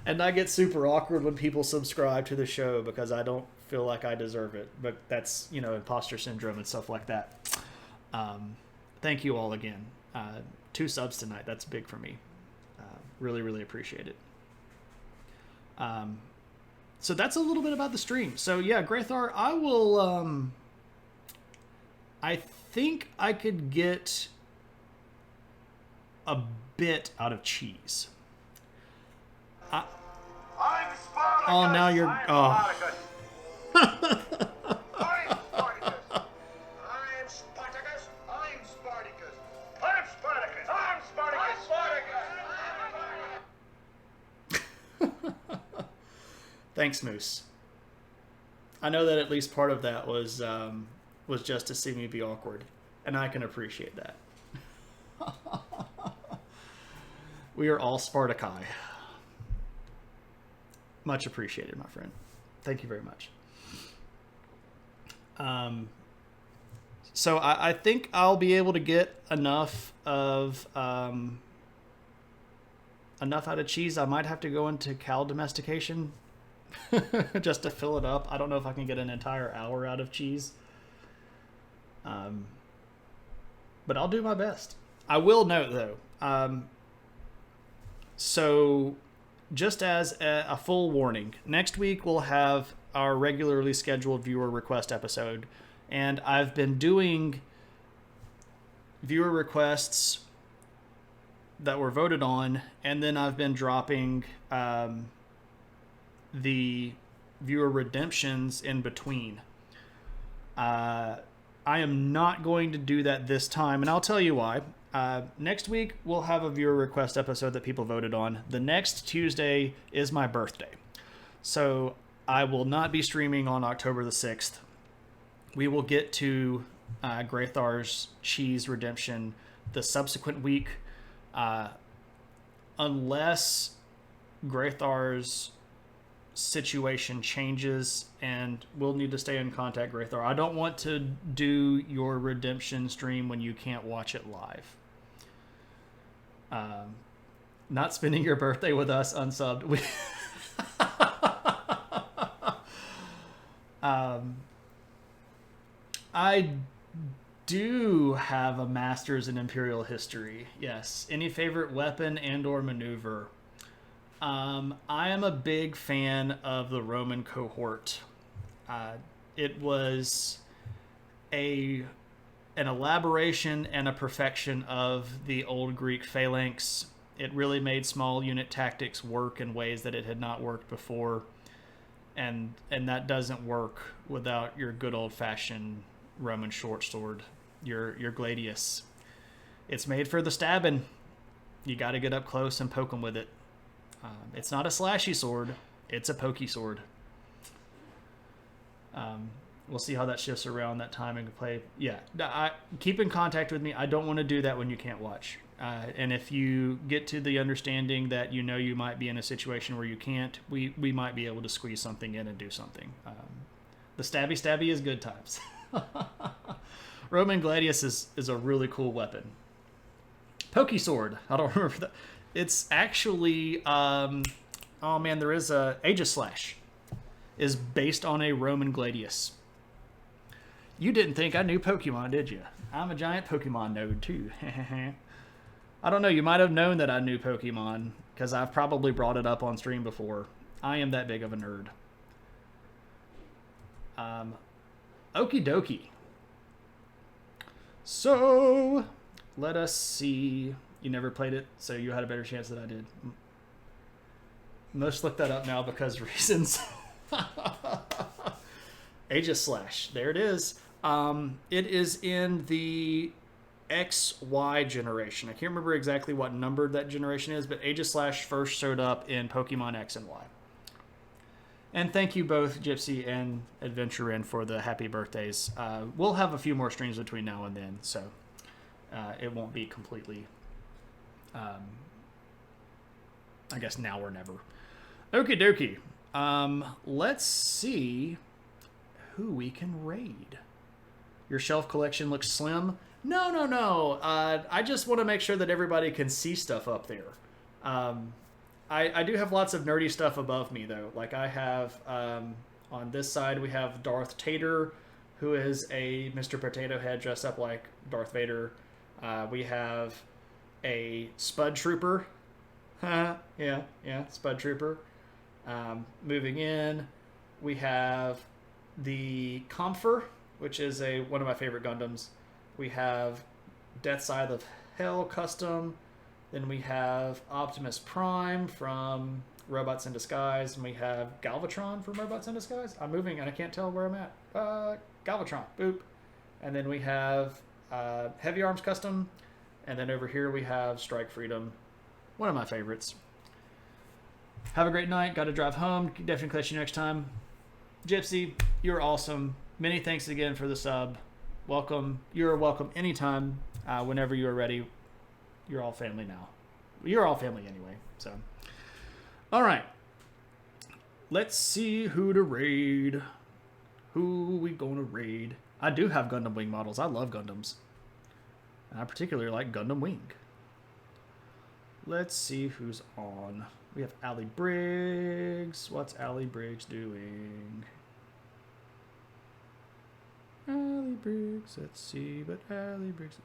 And I get super awkward when people subscribe to the show because I don't feel like I deserve it. But that's, imposter syndrome and stuff like that. Thank you all again. 2 subs tonight. That's big for me. Really, really appreciate it. So that's a little bit about the stream. So yeah, Graythar, I will, I think I could get a bit out of cheese. I'm Spartacus. Oh, now you're, I'm Spartacus. I'm Spartacus. I'm Spartacus. I'm Spartacus. I'm Spartacus. I'm Spartacus. Thanks, Moose. I know that at least part of that was just to see me be awkward, and I can appreciate that. We are all Spartaci. Much appreciated, my friend. Thank you very much. So I think I'll be able to get enough out of cheese. I might have to go into cow domestication just to fill it up. I don't know if I can get an entire hour out of cheese. But I'll do my best. I will note, though, so just as a full warning, next week we'll have our regularly scheduled viewer request episode. And I've been doing viewer requests that were voted on, and then I've been dropping the viewer redemptions in between. I am not going to do that this time, and I'll tell you why. Next week, we'll have a viewer request episode that people voted on. The next Tuesday is my birthday. So I will not be streaming on October the 6th. We will get to Graythar's cheese redemption the subsequent week. Unless Graythar's situation changes, and we'll need to stay in contact, Graythar. I don't want to do your redemption stream when you can't watch it live. Not spending your birthday with us unsubbed. I do have a master's in Imperial History. Yes. Any favorite weapon and or maneuver? I am a big fan of the Roman cohort. It was an elaboration and a perfection of the old Greek phalanx. It really made small unit tactics work in ways that it had not worked before. And that doesn't work without your good old-fashioned Roman short sword, your Gladius. It's made for the stabbing. You got to get up close and poke them with it. It's not a slashy sword. It's a pokey sword. We'll see how that shifts around that time and play. Yeah, keep in contact with me. I don't want to do that when you can't watch. And if you get to the understanding that you know you might be in a situation where you can't, we might be able to squeeze something in and do something. The stabby is good times. Roman Gladius is a really cool weapon. Pokey sword. I don't remember that. It's actually, oh man, there is a Aegis Slash is based on a Roman Gladius. You didn't think I knew Pokemon, did you? I'm a giant Pokemon nerd too. I don't know. You might have known that I knew Pokemon because I've probably brought it up on stream before. I am that big of a nerd. Okie dokie. So, let us see. You never played it, so you had a better chance than I did. Most look that up now because reasons. Aegis Slash. There it is. It is in the XY generation. I can't remember exactly what number that generation is, but Aegis Slash first showed up in Pokemon X and Y. And thank you both, Gypsy and Adventurin, for the happy birthdays. We'll have a few more streams between now and then, so it won't be completely, I guess, now or never. Okie dokie. Let's see who we can raid. Your shelf collection looks slim. No. I just want to make sure that everybody can see stuff up there. I do have lots of nerdy stuff above me, though. Like I have, on this side, we have Darth Tater, who is a Mr. Potato Head dressed up like Darth Vader. We have a Spud Trooper. yeah, Spud Trooper. Moving in, we have the Comfer, which is one of my favorite Gundams. We have Death Side of Hell Custom. Then we have Optimus Prime from Robots in Disguise. And we have Galvatron from Robots in Disguise. I'm moving and I can't tell where I'm at. Galvatron. Boop. And then we have Heavy Arms Custom. And then over here we have Strike Freedom. One of my favorites. Have a great night. Got to drive home. Definitely catch you next time. Gypsy, you're awesome. Many thanks again for the sub. Welcome. You're welcome anytime, whenever you are ready. You're all family now. You're all family anyway. So, all right. Let's see who to raid. Who we gonna raid? I do have Gundam Wing models. I love Gundams. And I particularly like Gundam Wing. Let's see who's on. We have Allie Briggs. What's Allie Briggs doing? Allie Briggs. Let's see. But Allie Briggs.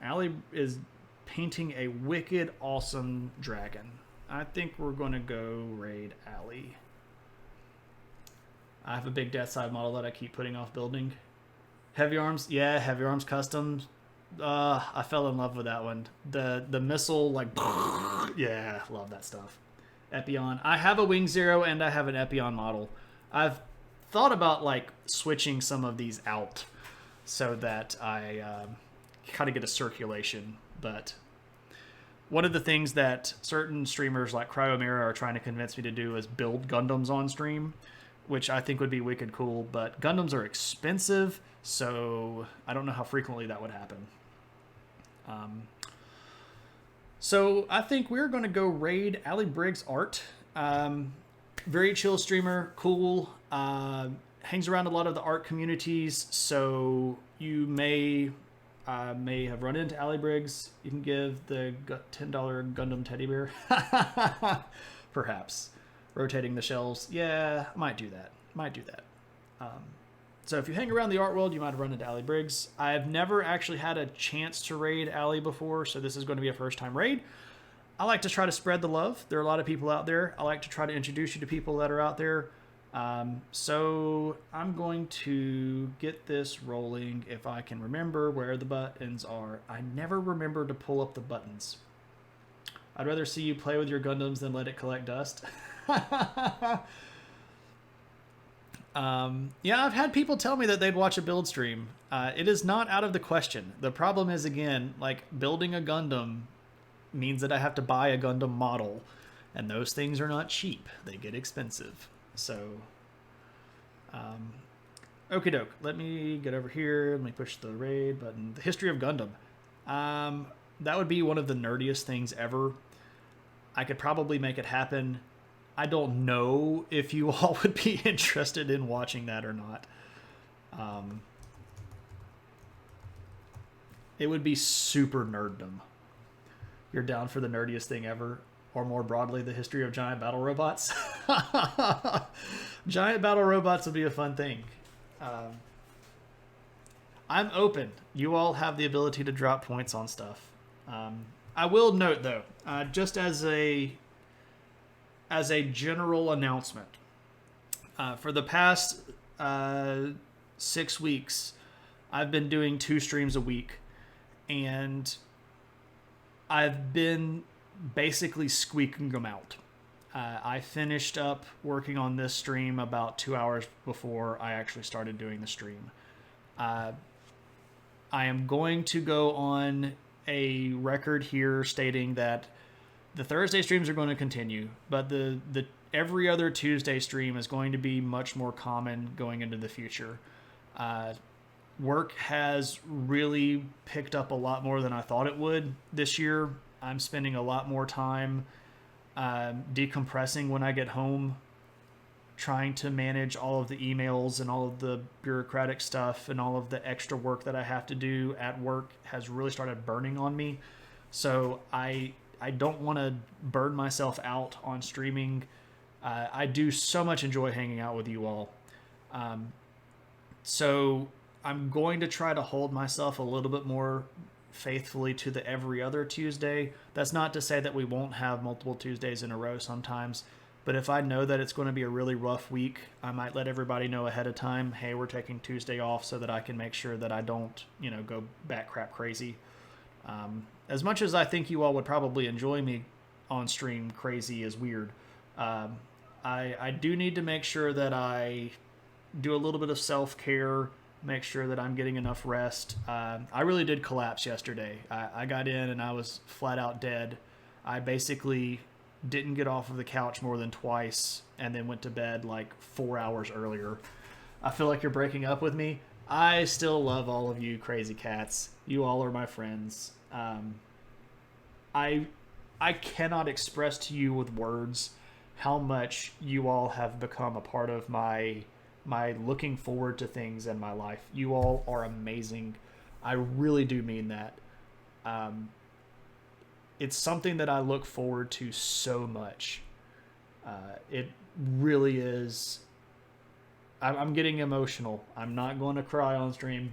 Allie is painting a wicked awesome dragon. I think we're going to go raid Allie. I have a big Death Side model that I keep putting off building. Heavy Arms. Yeah, Heavy Arms Customs. I fell in love with that one. The missile, like, yeah, love that stuff. Epion. I have a Wing Zero and I have an Epion model. I've thought about like switching some of these out so that I kind of get a circulation. But one of the things that certain streamers like Cryomira are trying to convince me to do is build Gundams on stream, which I think would be wicked cool. But Gundams are expensive, so I don't know how frequently that would happen. So I think we're going to go raid Allie Briggs Art. Very chill streamer, cool. Hangs around a lot of the art communities, so you may have run into Allie Briggs. You can give the $10 Gundam teddy bear. Perhaps. Rotating the shelves. Yeah, might do that. So if you hang around the art world, you might have run into Allie Briggs. I've never actually had a chance to raid Allie before, so this is going to be a first-time raid. I like to try to spread the love. There are a lot of people out there. I like to try to introduce you to people that are out there. So I'm going to get this rolling if I can remember where the buttons are. I never remember to pull up the buttons. I'd rather see you play with your Gundams than let it collect dust. Yeah, I've had people tell me that they'd watch a build stream. It is not out of the question. The problem is, again, like building a Gundam means that I have to buy a Gundam model, and those things are not cheap. They get expensive. So, okie doke. Let me get over here. Let me push the raid button. The history of Gundam. That would be one of the nerdiest things ever. I could probably make it happen. I don't know if you all would be interested in watching that or not. It would be super nerddom. You're down for the nerdiest thing ever, or more broadly, the history of giant battle robots. Giant battle robots would be a fun thing. I'm open. You all have the ability to drop points on stuff. I will note, though, just as a general announcement, for the past 6 weeks, I've been doing 2 streams a week, and I've been basically squeaking them out. I finished up working on this stream about 2 hours before I actually started doing the stream. I am going to go on a record here stating that the Thursday streams are going to continue, but the every other Tuesday stream is going to be much more common going into the future. Work has really picked up a lot more than I thought it would this year. I'm spending a lot more time decompressing when I get home, trying to manage all of the emails and all of the bureaucratic stuff and all of the extra work that I have to do at work has really started burning on me. So I don't want to burn myself out on streaming. I do so much enjoy hanging out with you all. So I'm going to try to hold myself a little bit more faithfully to the every other Tuesday. That's not to say that we won't have multiple Tuesdays in a row sometimes, but if I know that it's going to be a really rough week, I might let everybody know ahead of time, hey, we're taking Tuesday off, so that I can make sure that I don't, go bat crap crazy. As much as I think you all would probably enjoy me on stream crazy is weird, I do need to make sure that I do a little bit of self-care, make sure that I'm getting enough rest. I really did collapse yesterday. I got in and I was flat out dead. I basically didn't get off of the couch more than twice and then went to bed like 4 hours earlier. I feel like you're breaking up with me. I still love all of you crazy cats. You all are my friends. I cannot express to you with words how much you all have become a part of my looking forward to things in my life. You all are amazing. I really do mean that. It's something that I look forward to so much. It really is. I'm getting emotional. I'm not going to cry on stream.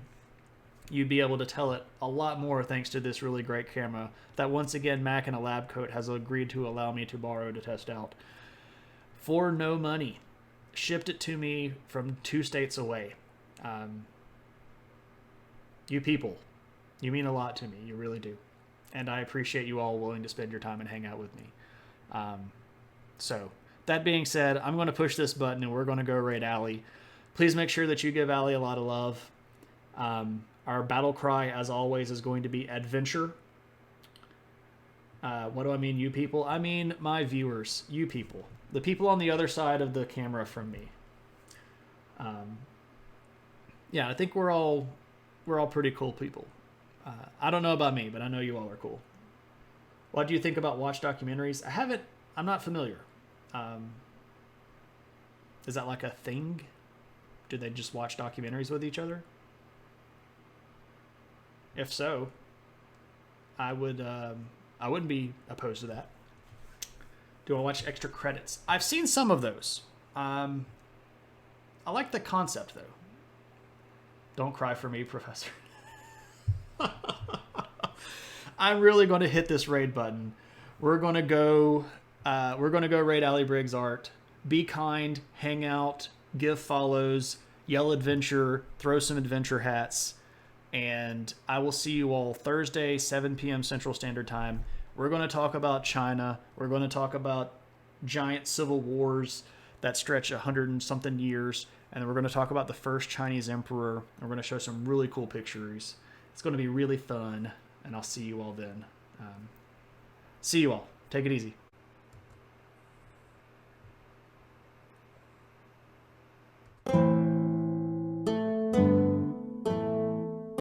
You'd be able to tell it a lot more thanks to this really great camera that once again Mac in a lab coat has agreed to allow me to borrow to test out. For no money. Shipped it to me from 2 states away. You people, you mean a lot to me. You really do. And I appreciate you all willing to spend your time and hang out with me. So, that being said, I'm going to push this button and we're going to go raid Allie. Please make sure that you give Allie a lot of love. Our battle cry, as always, is going to be adventure. What do I mean, you people? I mean my viewers, you people. The people on the other side of the camera from me. Yeah, I think we're all pretty cool people. I don't know about me, but I know you all are cool. What do you think about watch documentaries? I'm not familiar. Is that like a thing? Do they just watch documentaries with each other? If so, I wouldn't be opposed to that. Do I watch extra credits? I've seen some of those. I like the concept, though. Don't cry for me, Professor. I'm really going to hit this raid button. We're going to go raid Allie Briggs art. Be kind, hang out, give follows, yell adventure, throw some adventure hats, and I will see you all Thursday, 7 p.m. Central Standard Time. We're going to talk about China. We're going to talk about giant civil wars that stretch 100 and something years. And then we're going to talk about the first Chinese emperor. We're going to show some really cool pictures. It's going to be really fun, and I'll see you all then. See you all. Take it easy.